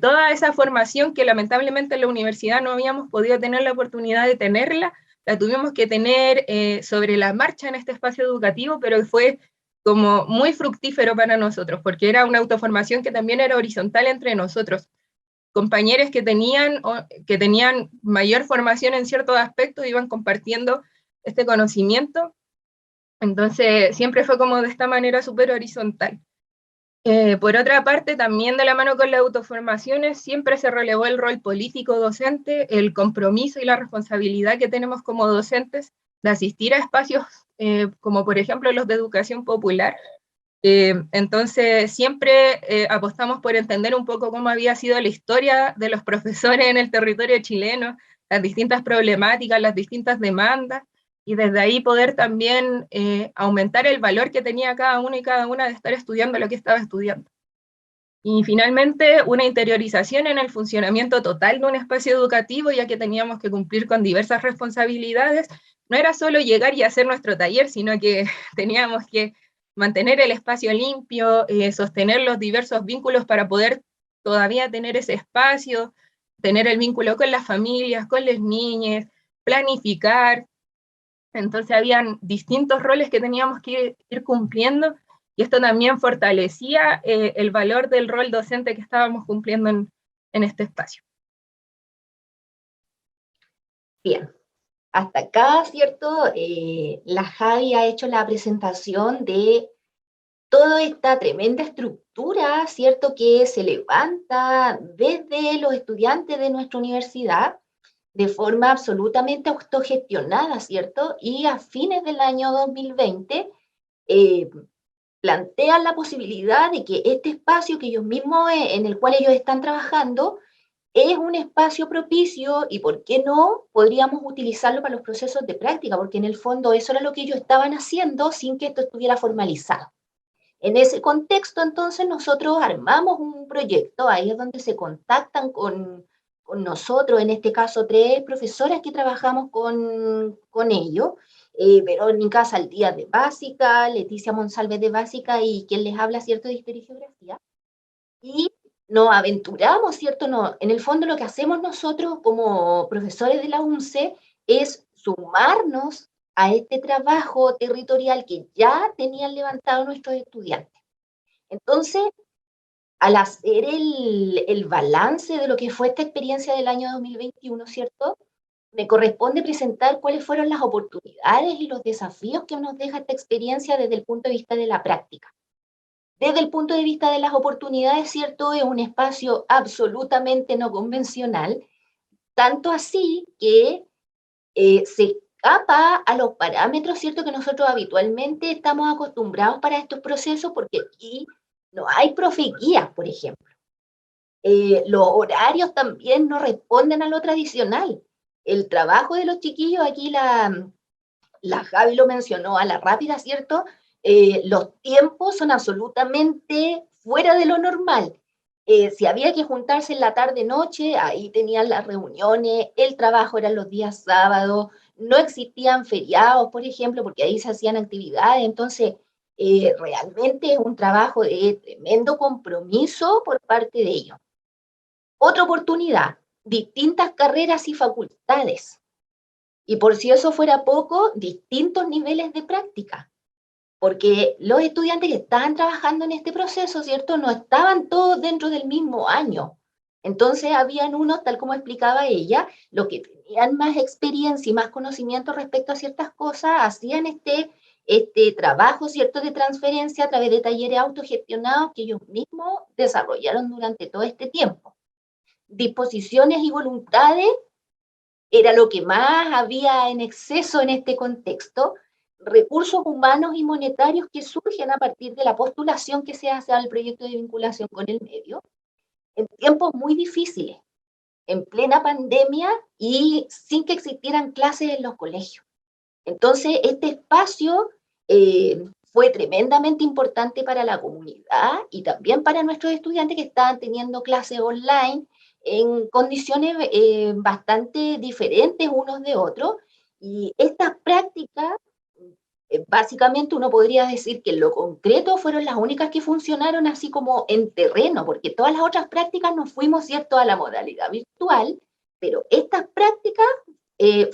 Toda esa formación que lamentablemente en la universidad no habíamos podido tener la oportunidad de tenerla, la tuvimos que tener sobre la marcha en este espacio educativo, pero fue como muy fructífero para nosotros, porque era una autoformación que también era horizontal entre nosotros. Compañeros que tenían mayor formación en ciertos aspectos iban compartiendo este conocimiento, entonces siempre fue como de esta manera súper horizontal. Por otra parte, también de la mano con las autoformaciones, siempre se relevó el rol político docente, el compromiso y la responsabilidad que tenemos como docentes de asistir a espacios como por ejemplo los de educación popular. Entonces siempre apostamos por entender un poco cómo había sido la historia de los profesores en el territorio chileno, las distintas problemáticas, las distintas demandas, y desde ahí poder también aumentar el valor que tenía cada uno y cada una de estar estudiando lo que estaba estudiando. Y finalmente, una interiorización en el funcionamiento total de un espacio educativo, ya que teníamos que cumplir con diversas responsabilidades. No era solo llegar y hacer nuestro taller, sino que teníamos que mantener el espacio limpio, sostener los diversos vínculos para poder todavía tener ese espacio, tener el vínculo con las familias, con las niñas, planificar. Entonces habían distintos roles que teníamos que ir cumpliendo, y esto también fortalecía el valor del rol docente que estábamos cumpliendo en este espacio. Bien, hasta acá, ¿cierto? La Javi ha hecho la presentación de toda esta tremenda estructura, ¿cierto? Que se levanta desde los estudiantes de nuestra universidad de forma absolutamente autogestionada, ¿cierto? Y a fines del año 2020 plantean la posibilidad de que este espacio que ellos mismos, en el cual ellos están trabajando, es un espacio propicio y, ¿por qué no?, podríamos utilizarlo para los procesos de práctica, porque en el fondo eso era lo que ellos estaban haciendo sin que esto estuviera formalizado. En ese contexto, entonces, nosotros armamos un proyecto, ahí es donde se contactan con nosotros, en este caso 3 profesoras que trabajamos con ellos, Verónica Saldías de Básica, Leticia Monsalve de Básica y quien les habla, ¿cierto?, de Historia y Geografía. Y nos aventuramos, ¿cierto? No, en el fondo lo que hacemos nosotros como profesores de la UNCE es sumarnos a este trabajo territorial que ya tenían levantado nuestros estudiantes. Entonces, al hacer el balance de lo que fue esta experiencia del año 2021, ¿cierto?, me corresponde presentar cuáles fueron las oportunidades y los desafíos que nos deja esta experiencia desde el punto de vista de la práctica. Desde el punto de vista de las oportunidades, ¿cierto?, es un espacio absolutamente no convencional, tanto así que se escapa a los parámetros, ¿cierto?, que nosotros habitualmente estamos acostumbrados para estos procesos, porque aquí no hay profe guías, por ejemplo. Los horarios también no responden a lo tradicional. El trabajo de los chiquillos, aquí la Javi lo mencionó a la rápida, ¿cierto? Los tiempos son absolutamente fuera de lo normal. Si había que juntarse en la tarde-noche, ahí tenían las reuniones, el trabajo eran los días sábados, no existían feriados, por ejemplo, porque ahí se hacían actividades. Entonces, realmente es un trabajo de tremendo compromiso por parte de ellos. Otra oportunidad, distintas carreras y facultades. Y por si eso fuera poco, distintos niveles de práctica. Porque los estudiantes que estaban trabajando en este proceso, ¿cierto? No estaban todos dentro del mismo año. Entonces, habían unos, tal como explicaba ella, los que tenían más experiencia y más conocimiento respecto a ciertas cosas, hacían este trabajo, ¿cierto?, de transferencia a través de talleres autogestionados que ellos mismos desarrollaron durante todo este tiempo. Disposiciones y voluntades era lo que más había en exceso en este contexto, recursos humanos y monetarios que surgen a partir de la postulación que se hace al proyecto de vinculación con el medio, en tiempos muy difíciles, en plena pandemia y sin que existieran clases en los colegios. Entonces, este espacio fue tremendamente importante para la comunidad y también para nuestros estudiantes que estaban teniendo clases online en condiciones bastante diferentes unos de otros. Y estas prácticas, básicamente uno podría decir que en lo concreto fueron las únicas que funcionaron así como en terreno, porque todas las otras prácticas nos fuimos, ¿cierto?, a la modalidad virtual, pero estas prácticas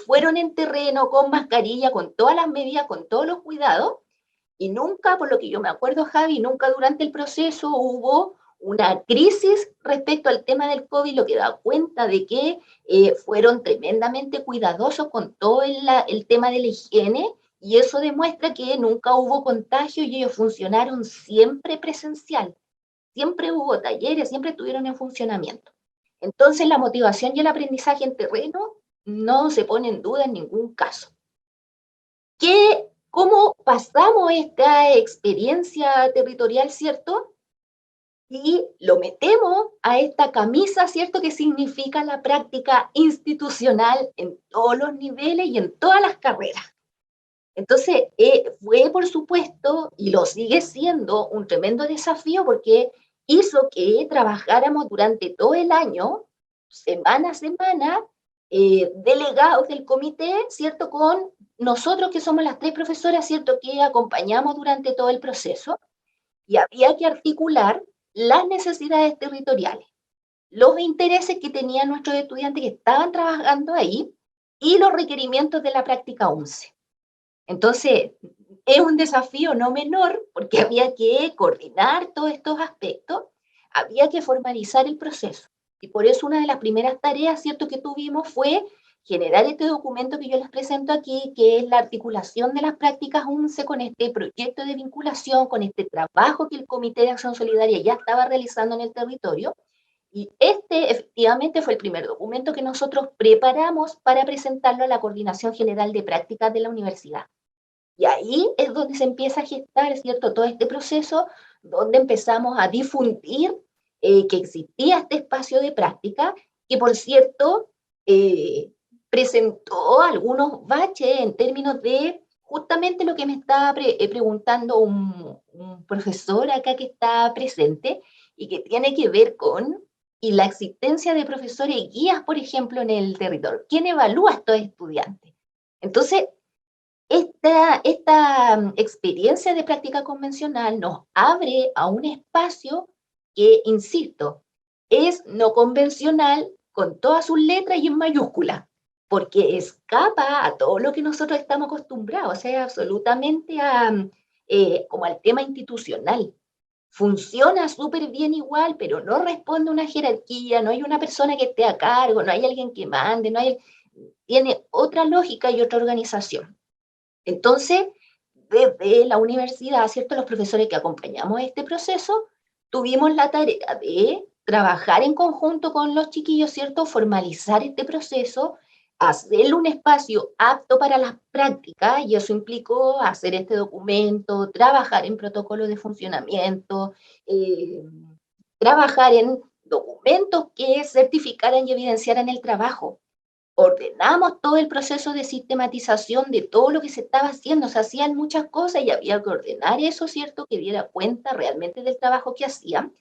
fueron en terreno, con mascarilla, con todas las medidas, con todos los cuidados, y nunca, por lo que yo me acuerdo, Javi, nunca durante el proceso hubo una crisis respecto al tema del COVID, lo que da cuenta de que fueron tremendamente cuidadosos con todo el tema de la higiene, y eso demuestra que nunca hubo contagio y ellos funcionaron siempre presencial. Siempre hubo talleres, siempre estuvieron en funcionamiento. Entonces, la motivación y el aprendizaje en terreno no se pone en duda en ningún caso. ¿Cómo pasamos esta experiencia territorial, cierto? Y lo metemos a esta camisa, ¿cierto?, que significa la práctica institucional en todos los niveles y en todas las carreras. Entonces, fue, por supuesto, y lo sigue siendo, un tremendo desafío porque hizo que trabajáramos durante todo el año, semana a semana, delegados del comité, ¿cierto?, con nosotros que somos las 3 profesoras, ¿cierto?, que acompañamos durante todo el proceso, y había que articular las necesidades territoriales, los intereses que tenían nuestros estudiantes que estaban trabajando ahí y los requerimientos de la práctica 11. Entonces, es un desafío no menor porque había que coordinar todos estos aspectos, había que formalizar el proceso. Y por eso una de las primeras tareas, ¿cierto?, que tuvimos fue generar este documento que yo les presento aquí, que es la articulación de las prácticas 11 con este proyecto de vinculación, con este trabajo que el Comité de Acción Solidaria ya estaba realizando en el territorio. Y este efectivamente fue el primer documento que nosotros preparamos para presentarlo a la Coordinación General de Prácticas de la universidad. Y ahí es donde se empieza a gestar, ¿cierto?, todo este proceso, donde empezamos a difundir que existía este espacio de práctica, que por cierto presentó algunos baches en términos de justamente lo que me estaba preguntando un profesor acá que está presente y que tiene que ver con la existencia de profesores y guías, por ejemplo, en el territorio. ¿Quién evalúa a estos estudiantes? Entonces, esta experiencia de práctica convencional nos abre a un espacio que, insisto, es no convencional con todas sus letras y en mayúscula, porque escapa a todo lo que nosotros estamos acostumbrados, o sea, absolutamente como al tema institucional. Funciona súper bien igual, pero no responde a una jerarquía, no hay una persona que esté a cargo, no hay alguien que mande, tiene otra lógica y otra organización. Entonces, desde la universidad, ¿cierto?, los profesores que acompañamos este proceso, tuvimos la tarea de trabajar en conjunto con los chiquillos, ¿cierto?, formalizar este proceso, hacerle un espacio apto para las prácticas, y eso implicó hacer este documento, trabajar en protocolos de funcionamiento, trabajar en documentos que certificaran y evidenciaran el trabajo. Ordenamos todo el proceso de sistematización de todo lo que se estaba haciendo. Se hacían muchas cosas y había que ordenar eso, ¿cierto?, que diera cuenta realmente del trabajo que hacían.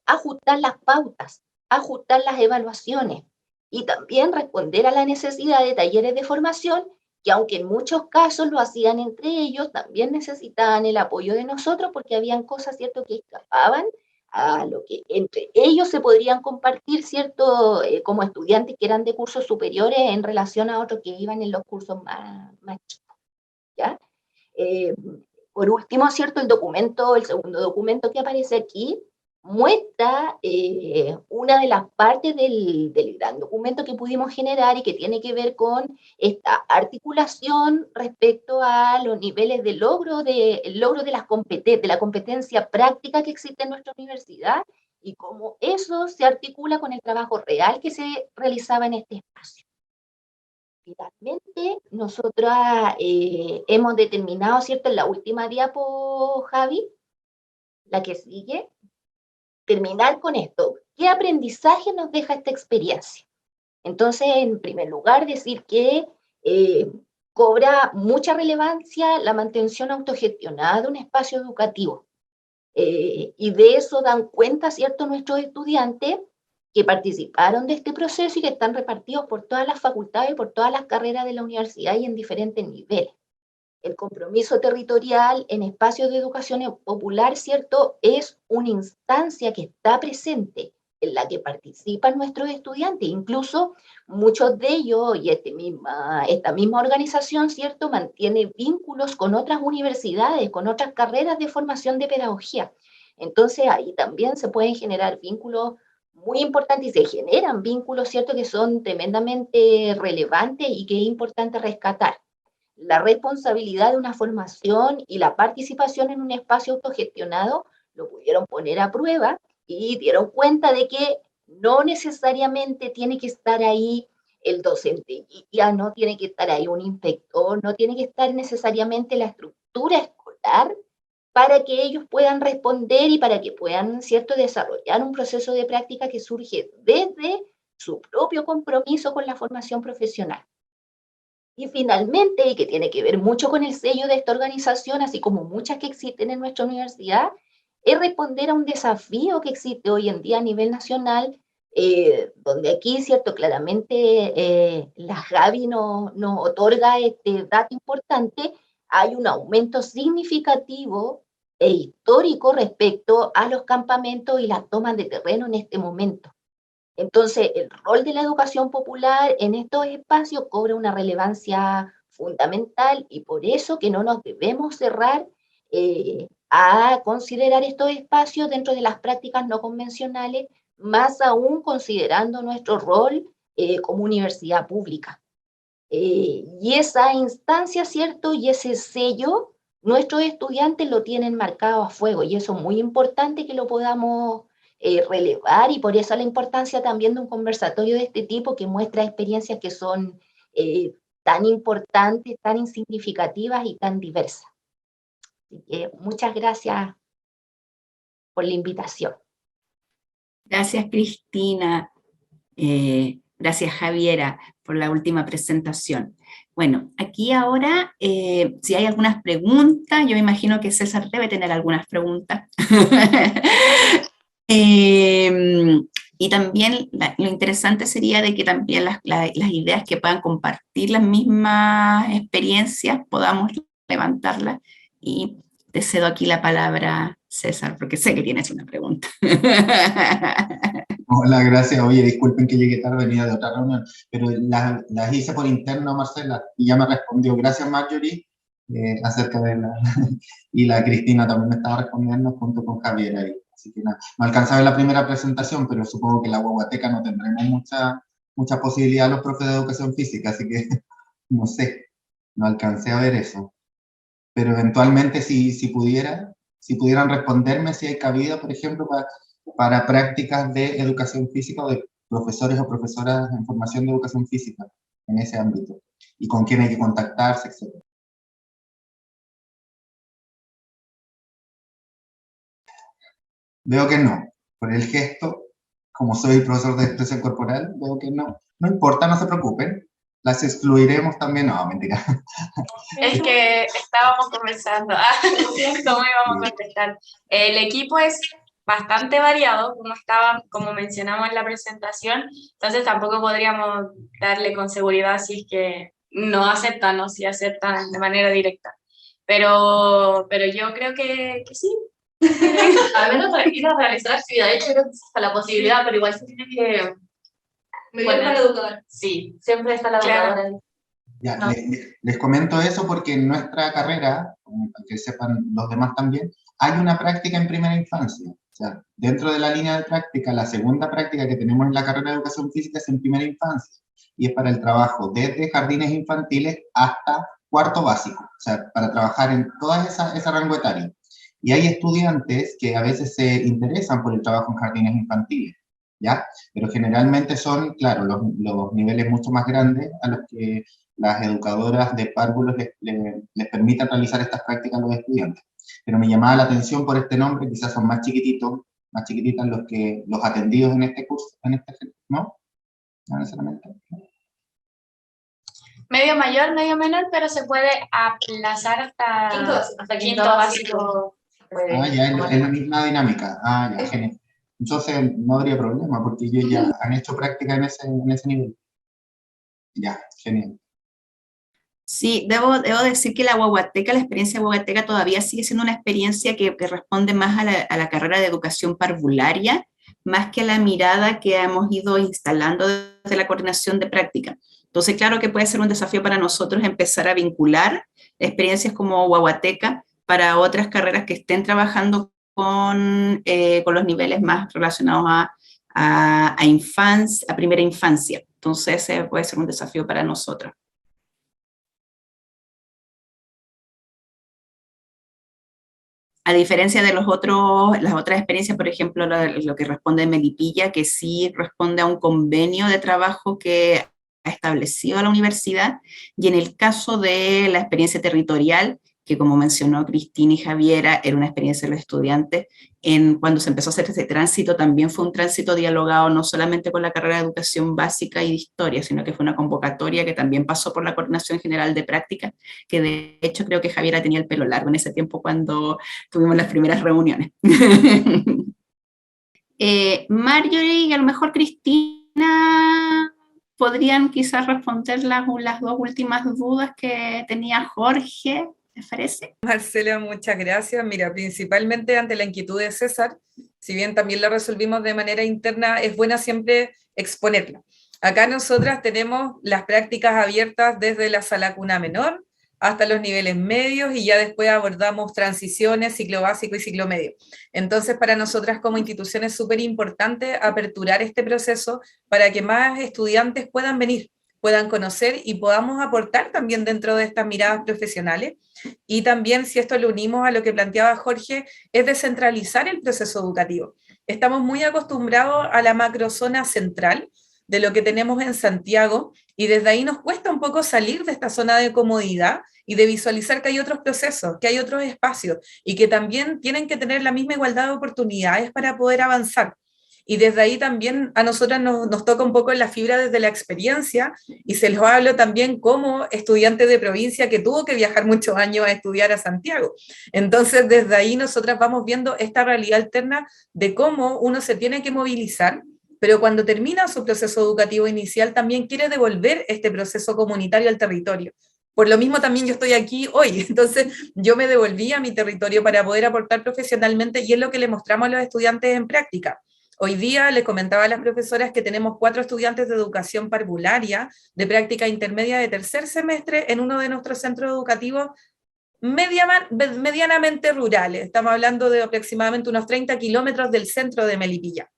Ajustar las pautas, ajustar las evaluaciones y también responder a la necesidad de talleres de formación que aunque en muchos casos lo hacían entre ellos, también necesitaban el apoyo de nosotros porque habían cosas, ¿cierto?, que escapaban a lo que entre ellos se podrían compartir, ¿cierto?, como estudiantes que eran de cursos superiores en relación a otros que iban en los cursos más chicos, ¿ya? Por último, ¿cierto?, el segundo documento que aparece aquí, muestra una de las partes del gran documento que pudimos generar y que tiene que ver con esta articulación respecto a los niveles de logro de la competencia práctica que existe en nuestra universidad y cómo eso se articula con el trabajo real que se realizaba en este espacio. Finalmente, nosotras hemos determinado, ¿cierto?, en la última diapo, Javi, la que sigue, terminar con esto. ¿Qué aprendizaje nos deja esta experiencia? Entonces, en primer lugar, decir que cobra mucha relevancia la mantención autogestionada de un espacio educativo. Y de eso dan cuenta, ¿cierto?, nuestros estudiantes que participaron de este proceso y que están repartidos por todas las facultades y por todas las carreras de la universidad y en diferentes niveles. El compromiso territorial en espacios de educación popular, ¿cierto?, es una instancia que está presente, en la que participan nuestros estudiantes. Incluso muchos de ellos, y esta misma organización, ¿cierto?, mantiene vínculos con otras universidades, con otras carreras de formación de pedagogía. Entonces ahí también se pueden generar vínculos muy importantes y se generan vínculos, ¿cierto?, que son tremendamente relevantes y que es importante rescatar. La responsabilidad de una formación y la participación en un espacio autogestionado lo pudieron poner a prueba y dieron cuenta de que no necesariamente tiene que estar ahí el docente, ya no tiene que estar ahí un inspector, no tiene que estar necesariamente la estructura escolar para que ellos puedan responder y para que puedan, ¿cierto?, desarrollar un proceso de práctica que surge desde su propio compromiso con la formación profesional. Y finalmente, y que tiene que ver mucho con el sello de esta organización, así como muchas que existen en nuestra universidad, es responder a un desafío que existe hoy en día a nivel nacional, donde aquí, cierto, claramente la Javi nos otorga este dato importante, hay un aumento significativo e histórico respecto a los campamentos y las tomas de terreno en este momento. Entonces, el rol de la educación popular en estos espacios cobra una relevancia fundamental y por eso que no nos debemos cerrar a considerar estos espacios dentro de las prácticas no convencionales, más aún considerando nuestro rol como universidad pública. Y esa instancia, ¿cierto? Y ese sello, nuestros estudiantes lo tienen marcado a fuego y eso es muy importante que lo podamos relevar y por eso la importancia también de un conversatorio de este tipo que muestra experiencias que son tan importantes, tan significativas y tan diversas. Así que muchas gracias por la invitación. Gracias, Cristina. Gracias, Javiera, por la última presentación. Bueno, aquí ahora, si hay algunas preguntas, yo me imagino que César debe tener algunas preguntas. Y también lo interesante sería de que también las ideas que puedan compartir las mismas experiencias, podamos levantarlas. Y te cedo aquí la palabra, César, porque sé que tienes una pregunta. Hola, gracias. Oye, disculpen que llegué tarde, venía de otra reunión, pero las hice por interno, Marcela, y ya me respondió. Gracias, Marjorie, acerca de la... Y la Cristina también me estaba respondiendo junto con Javier ahí. Así que nada, no alcanzaba la primera presentación, pero supongo que en la guaguateca no tendremos mucha posibilidad los profes de educación física, así que no sé, no alcancé a ver eso. Pero eventualmente si pudieran responderme si hay cabida, por ejemplo, para prácticas de educación física o de profesores o profesoras en formación de educación física en ese ámbito, y con quién hay que contactarse, etc. Veo que no, por el gesto, como soy profesor de expresión corporal, veo que no. No importa, no se preocupen, las excluiremos también, no, mentira. Es que estábamos conversando, ¿cómo íbamos a contestar? El equipo es bastante variado, como mencionamos en la presentación, entonces tampoco podríamos darle con seguridad si es que no aceptan o sí aceptan de manera directa. Pero yo creo que sí. Al menos para ir a realizar actividades, yo creo que está la posibilidad, pero igual se tiene que... Mediar para el educador. Sí, siempre está la Claro. educadora. Ya, No. les comento eso porque en nuestra carrera, para que sepan los demás también, hay una práctica en primera infancia. O sea, dentro de la línea de práctica, la segunda práctica que tenemos en la carrera de educación física es en primera infancia. Y es para el trabajo desde jardines infantiles hasta cuarto básico. O sea, para trabajar en toda esa rango etario. Y hay estudiantes que a veces se interesan por el trabajo en jardines infantiles, ¿ya? Pero generalmente son, claro, los niveles mucho más grandes a los que las educadoras de párvulos les permitan realizar estas prácticas a los estudiantes. Pero me llamaba la atención por este nombre, quizás son más chiquititos, más chiquititas los atendidos en este curso, ¿no? No necesariamente. Medio mayor, medio menor, pero se puede aplazar hasta quinto básico. Ah, ya, es la misma dinámica. Ah, ya, genial. Entonces no habría problema, porque ellos ya han hecho práctica en ese nivel. Ya, genial. Sí, debo decir que la guaguateca, la experiencia guaguateca todavía sigue siendo una experiencia que responde más a la carrera de educación parvularia, más que a la mirada que hemos ido instalando desde la coordinación de práctica. Entonces, claro que puede ser un desafío para nosotros empezar a vincular experiencias como guaguateca para otras carreras que estén trabajando con los niveles más relacionados a primera infancia. Entonces, ese puede ser un desafío para nosotros. A diferencia de las otras experiencias, por ejemplo, lo que responde Melipilla, que sí responde a un convenio de trabajo que ha establecido la universidad, y en el caso de la experiencia territorial, que como mencionó Cristina y Javiera, era una experiencia de los estudiantes, cuando se empezó a hacer ese tránsito, también fue un tránsito dialogado no solamente con la carrera de educación básica y de historia, sino que fue una convocatoria que también pasó por la Coordinación General de Prácticas, que de hecho creo que Javiera tenía el pelo largo en ese tiempo cuando tuvimos las primeras reuniones. Marjorie y a lo mejor Cristina podrían quizás responder las dos últimas dudas que tenía Jorge, ¿les parece? Marcela, muchas gracias. Mira, principalmente ante la inquietud de César, si bien también la resolvimos de manera interna, es buena siempre exponerla. Acá nosotras tenemos las prácticas abiertas desde la sala cuna menor hasta los niveles medios y ya después abordamos transiciones, ciclo básico y ciclo medio. Entonces, para nosotras como institución es súper importante aperturar este proceso para que más estudiantes puedan venir, puedan conocer y podamos aportar también dentro de estas miradas profesionales. Y también, si esto lo unimos a lo que planteaba Jorge, es descentralizar el proceso educativo. Estamos muy acostumbrados a la macrozona central de lo que tenemos en Santiago, y desde ahí nos cuesta un poco salir de esta zona de comodidad y de visualizar que hay otros procesos, que hay otros espacios, y que también tienen que tener la misma igualdad de oportunidades para poder avanzar. Y desde ahí también a nosotras nos toca un poco en la fibra desde la experiencia, y se los hablo también como estudiante de provincia que tuvo que viajar muchos años a estudiar a Santiago. Entonces desde ahí nosotras vamos viendo esta realidad alterna de cómo uno se tiene que movilizar, pero cuando termina su proceso educativo inicial también quiere devolver este proceso comunitario al territorio. Por lo mismo también yo estoy aquí hoy, entonces yo me devolví a mi territorio para poder aportar profesionalmente, y es lo que le mostramos a los estudiantes en práctica. Hoy día les comentaba a las profesoras que tenemos 4 estudiantes de educación parvularia de práctica intermedia de tercer semestre en uno de nuestros centros educativos medianamente rurales. Estamos hablando de aproximadamente unos 30 kilómetros del centro de Melipilla.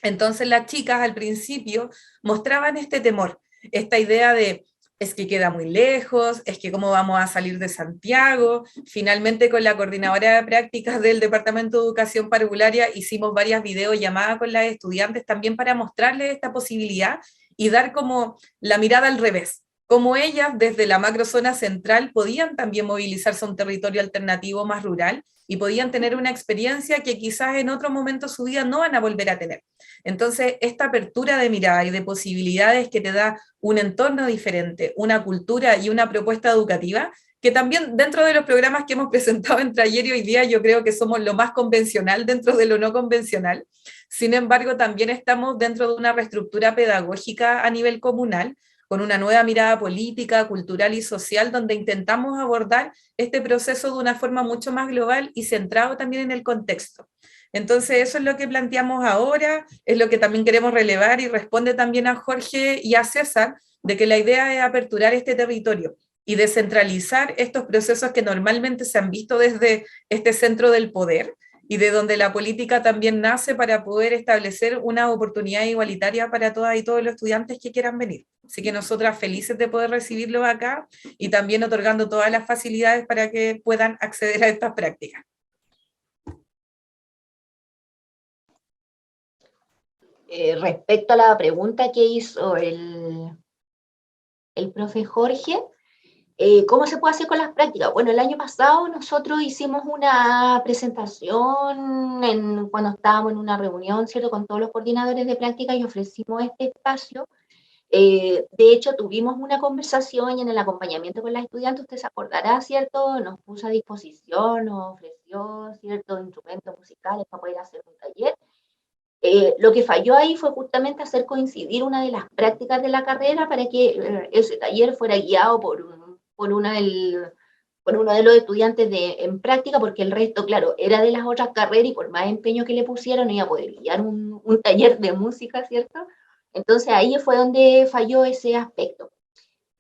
Entonces las chicas al principio mostraban este temor, esta idea de es que queda muy lejos, es que cómo vamos a salir de Santiago. Finalmente con la coordinadora de prácticas del Departamento de Educación Parvularia hicimos varias videollamadas con las estudiantes también para mostrarles esta posibilidad y dar como la mirada al revés, como ellas desde la macrozona central podían también movilizarse a un territorio alternativo más rural y podían tener una experiencia que quizás en otro momento de su vida no van a volver a tener. Entonces, esta apertura de mirada y de posibilidades que te da un entorno diferente, una cultura y una propuesta educativa, que también dentro de los programas que hemos presentado entre ayer y hoy día yo creo que somos lo más convencional dentro de lo no convencional. Sin embargo, también estamos dentro de una reestructura pedagógica a nivel comunal, con una nueva mirada política, cultural y social, donde intentamos abordar este proceso de una forma mucho más global y centrado también en el contexto. Entonces eso es lo que planteamos ahora, es lo que también queremos relevar y responde también a Jorge y a César, de que la idea es aperturar este territorio y descentralizar estos procesos que normalmente se han visto desde este centro del poder y de donde la política también nace para poder establecer una oportunidad igualitaria para todas y todos los estudiantes que quieran venir. Así que nosotras felices de poder recibirlos acá y también otorgando todas las facilidades para que puedan acceder a estas prácticas. Respecto a la pregunta que hizo el profe Jorge, ¿cómo se puede hacer con las prácticas? Bueno, el año pasado nosotros hicimos una presentación cuando estábamos en una reunión, ¿cierto?, con todos los coordinadores de práctica y ofrecimos este espacio. De hecho, tuvimos una conversación y en el acompañamiento con las estudiantes, usted se acordará, ¿cierto?, nos puso a disposición, nos ofreció ciertos instrumentos musicales para poder hacer un taller. Lo que falló ahí fue justamente hacer coincidir una de las prácticas de la carrera para que ese taller fuera guiado por uno de los estudiantes en práctica, porque el resto, claro, era de las otras carreras y por más empeño que le pusieron, no iba a poder guiar un taller de música, ¿cierto? Entonces ahí fue donde falló ese aspecto.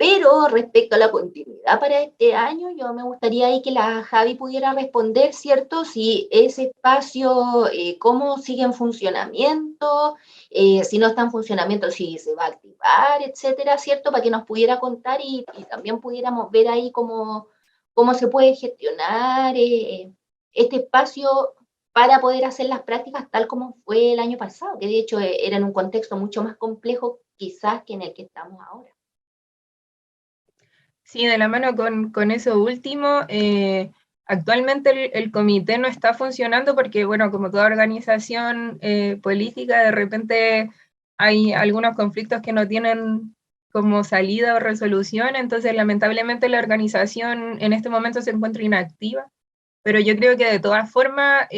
Pero respecto a la continuidad para este año, yo me gustaría ahí que la Javi pudiera responder, ¿cierto? Si ese espacio, cómo sigue en funcionamiento, si no está en funcionamiento, si se va a activar, etcétera, ¿cierto? Para que nos pudiera contar y también pudiéramos ver ahí cómo se puede gestionar este espacio para poder hacer las prácticas tal como fue el año pasado, que de hecho era en un contexto mucho más complejo quizás que en el que estamos ahora. Sí, de la mano con eso último, actualmente el comité no está funcionando porque, bueno, como toda organización política, de repente hay algunos conflictos que no tienen como salida o resolución, entonces lamentablemente la organización en este momento se encuentra inactiva, pero yo creo que de todas formas,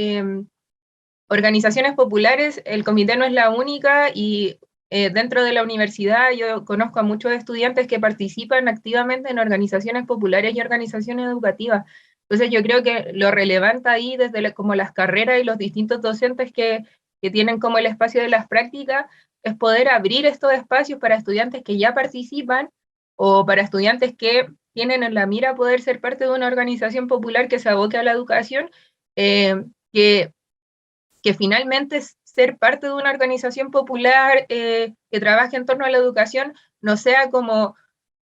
organizaciones populares, el comité no es la única y dentro de la universidad yo conozco a muchos estudiantes que participan activamente en organizaciones populares y organizaciones educativas. Entonces yo creo que lo relevante ahí desde como las carreras y los distintos docentes que tienen como el espacio de las prácticas es poder abrir estos espacios para estudiantes que ya participan o para estudiantes que tienen en la mira poder ser parte de una organización popular que se aboque a la educación, que finalmente ser parte de una organización popular que trabaje en torno a la educación no sea como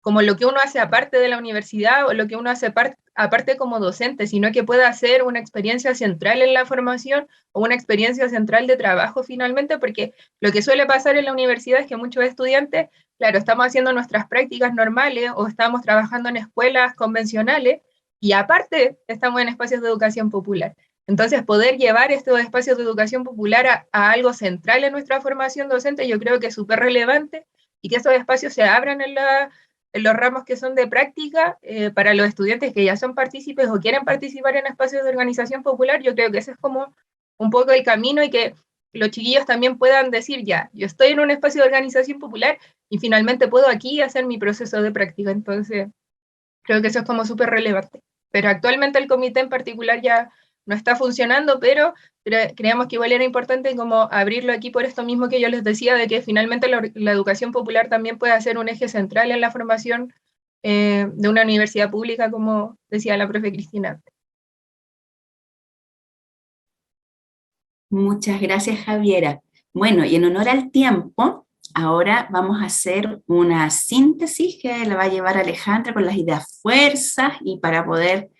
lo que uno hace aparte de la universidad o lo que uno hace aparte como docente, sino que pueda ser una experiencia central en la formación o una experiencia central de trabajo finalmente, porque lo que suele pasar en la universidad es que muchos estudiantes, claro, estamos haciendo nuestras prácticas normales o estamos trabajando en escuelas convencionales y aparte estamos en espacios de educación popular. Entonces, poder llevar estos espacios de educación popular a algo central en nuestra formación docente, yo creo que es súper relevante y que esos espacios se abran en los ramos que son de práctica para los estudiantes que ya son partícipes o quieren participar en espacios de organización popular. Yo creo que ese es como un poco el camino y que los chiquillos también puedan decir, ya, yo estoy en un espacio de organización popular y finalmente puedo aquí hacer mi proceso de práctica. Entonces, creo que eso es como súper relevante. Pero actualmente el comité en particular ya no está funcionando, pero creemos que igual era importante como abrirlo aquí por esto mismo que yo les decía, de que finalmente la educación popular también puede ser un eje central en la formación de una universidad pública, como decía la profe Cristina. Muchas gracias, Javiera. Bueno, y en honor al tiempo, ahora vamos a hacer una síntesis que la va a llevar Alejandra con las ideas fuerzas y para poder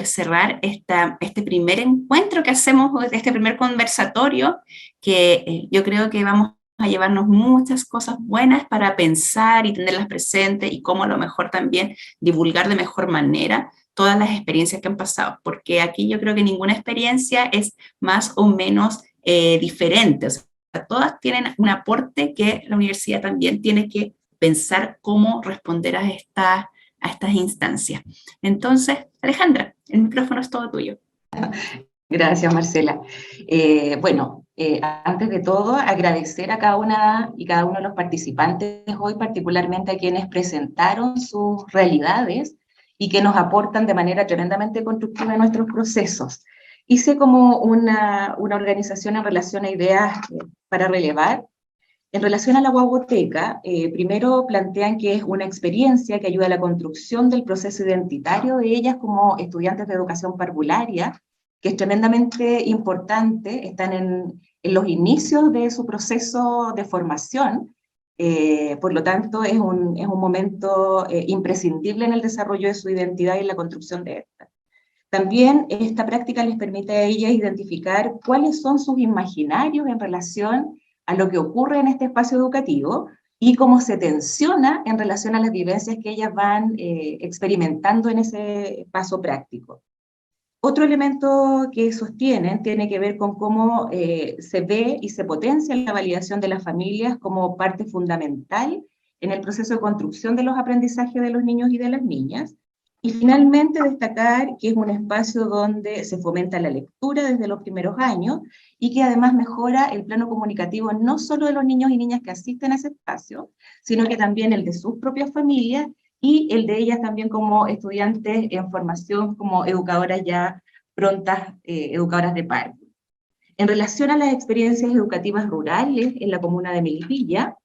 cerrar este primer encuentro que hacemos, este primer conversatorio, que yo creo que vamos a llevarnos muchas cosas buenas para pensar y tenerlas presentes y cómo a lo mejor también divulgar de mejor manera todas las experiencias que han pasado, porque aquí yo creo que ninguna experiencia es más o menos diferente, o sea, todas tienen un aporte que la universidad también tiene que pensar cómo responder a estas instancias. Entonces, Alejandra, el micrófono es todo tuyo. Gracias, Marcela. Bueno, Antes de todo, agradecer a cada una y cada uno de los participantes hoy, particularmente a quienes presentaron sus realidades y que nos aportan de manera tremendamente constructiva en nuestros procesos. Hice como una organización en relación a ideas para relevar. En relación a la guaguateca, primero plantean que es una experiencia que ayuda a la construcción del proceso identitario de ellas como estudiantes de educación parvularia, que es tremendamente importante, están en los inicios de su proceso de formación, por lo tanto es un momento imprescindible en el desarrollo de su identidad y en la construcción de esta. También esta práctica les permite a ellas identificar cuáles son sus imaginarios en relación a lo que ocurre en este espacio educativo y cómo se tensiona en relación a las vivencias que ellas van experimentando en ese paso práctico. Otro elemento que sostienen tiene que ver con cómo se ve y se potencia la validación de las familias como parte fundamental en el proceso de construcción de los aprendizajes de los niños y de las niñas. Y finalmente destacar que es un espacio donde se fomenta la lectura desde los primeros años y que además mejora el plano comunicativo no solo de los niños y niñas que asisten a ese espacio, sino que también el de sus propias familias y el de ellas también como estudiantes en formación, como educadoras ya prontas, educadoras de párvulo. En relación a las experiencias educativas rurales en la comuna de Melipilla,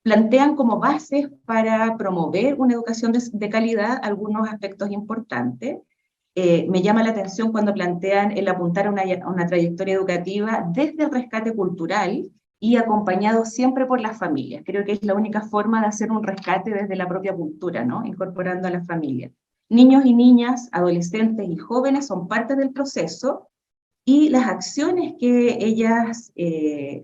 plantean como bases para promover una educación de calidad algunos aspectos importantes. Me llama la atención cuando plantean el apuntar a una trayectoria educativa desde el rescate cultural y acompañado siempre por las familias. Creo que es la única forma de hacer un rescate desde la propia cultura, ¿no? Incorporando a las familias. Niños y niñas, adolescentes y jóvenes son parte del proceso y las acciones que ellas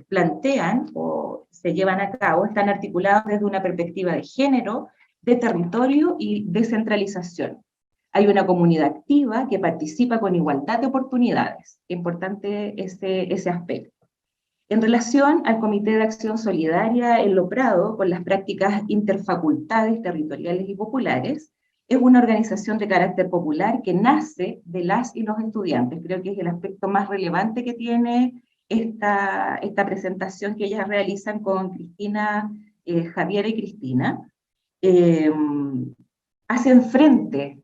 plantean o se llevan a cabo están articuladas desde una perspectiva de género, de territorio y descentralización. Hay una comunidad activa que participa con igualdad de oportunidades. Importante ese aspecto. En relación al Comité de Acción Solidaria en Lo Prado, con las prácticas interfacultades territoriales y populares, es una organización de carácter popular que nace de las y los estudiantes. Creo que es el aspecto más relevante que tiene esta presentación que ellas realizan con Cristina, Javiera y Cristina. Hacen frente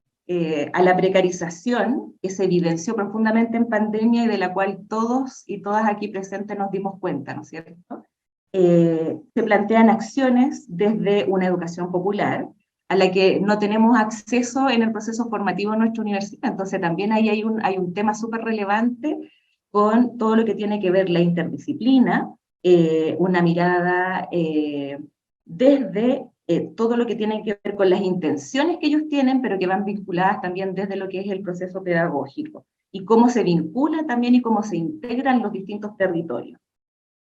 a la precarización que se evidenció profundamente en pandemia y de la cual todos y todas aquí presentes nos dimos cuenta, ¿no es cierto? Se plantean acciones desde una educación popular, a la que no tenemos acceso en el proceso formativo de nuestra universidad. Entonces también ahí hay un tema súper relevante con todo lo que tiene que ver la interdisciplina, una mirada desde todo lo que tiene que ver con las intenciones que ellos tienen, pero que van vinculadas también desde lo que es el proceso pedagógico, y cómo se vincula también y cómo se integran los distintos territorios.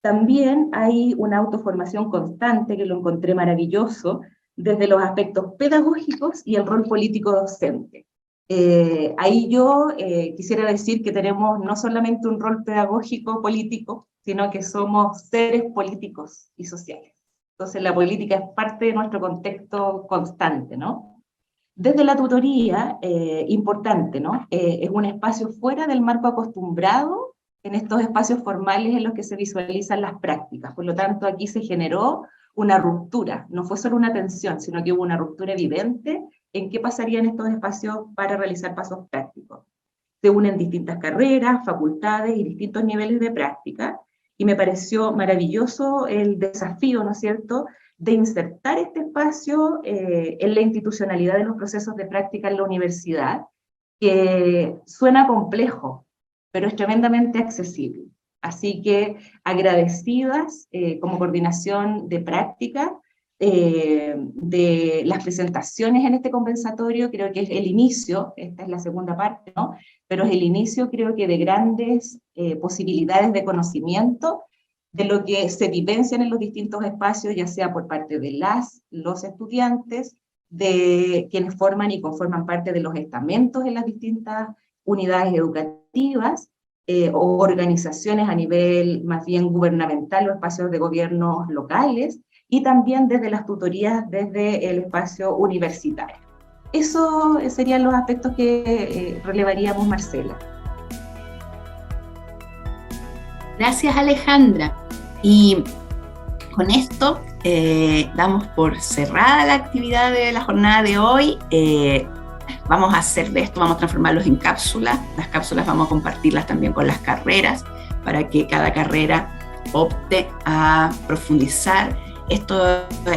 También hay una autoformación constante, que lo encontré maravilloso, desde los aspectos pedagógicos y el rol político docente. Ahí yo quisiera decir que tenemos no solamente un rol pedagógico político, sino que somos seres políticos y sociales. Entonces la política es parte de nuestro contexto constante, ¿no? Desde la tutoría, importante, ¿no? Es un espacio fuera del marco acostumbrado en estos espacios formales en los que se visualizan las prácticas. Por lo tanto, aquí se generó una ruptura, no fue solo una tensión, sino que hubo una ruptura evidente en qué pasaría en estos espacios para realizar pasos prácticos. Se unen distintas carreras, facultades y distintos niveles de práctica, y me pareció maravilloso el desafío, ¿no es cierto?, de insertar este espacio en la institucionalidad de los procesos de práctica en la universidad, que suena complejo, pero es tremendamente accesible. Así que agradecidas como coordinación de práctica de las presentaciones en este compensatorio. Creo que es el inicio, esta es la segunda parte, ¿no? Pero es el inicio, creo que, de grandes posibilidades de conocimiento de lo que se vivencian en los distintos espacios, ya sea por parte de los estudiantes, de quienes forman y conforman parte de los estamentos en las distintas unidades educativas, o organizaciones a nivel más bien gubernamental o espacios de gobiernos locales, y también desde las tutorías desde el espacio universitario. Esos serían los aspectos que relevaríamos, Marcela. Gracias, Alejandra. Y con esto damos por cerrada la actividad de la jornada de hoy. Vamos a hacer de esto, vamos a transformarlos en cápsulas. Las cápsulas vamos a compartirlas también con las carreras para que cada carrera opte a profundizar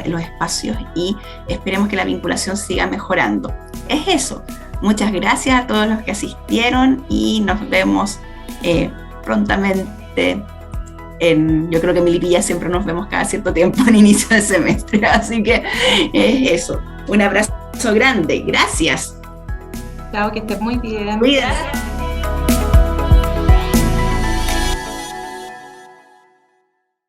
los espacios y esperemos que la vinculación siga mejorando. Es eso. Muchas gracias a todos los que asistieron y nos vemos prontamente. Yo creo que en Melipilla siempre nos vemos cada cierto tiempo en inicio del semestre, así que eso. Un abrazo grande. Gracias. Chao, que estés muy bien. Cuídate.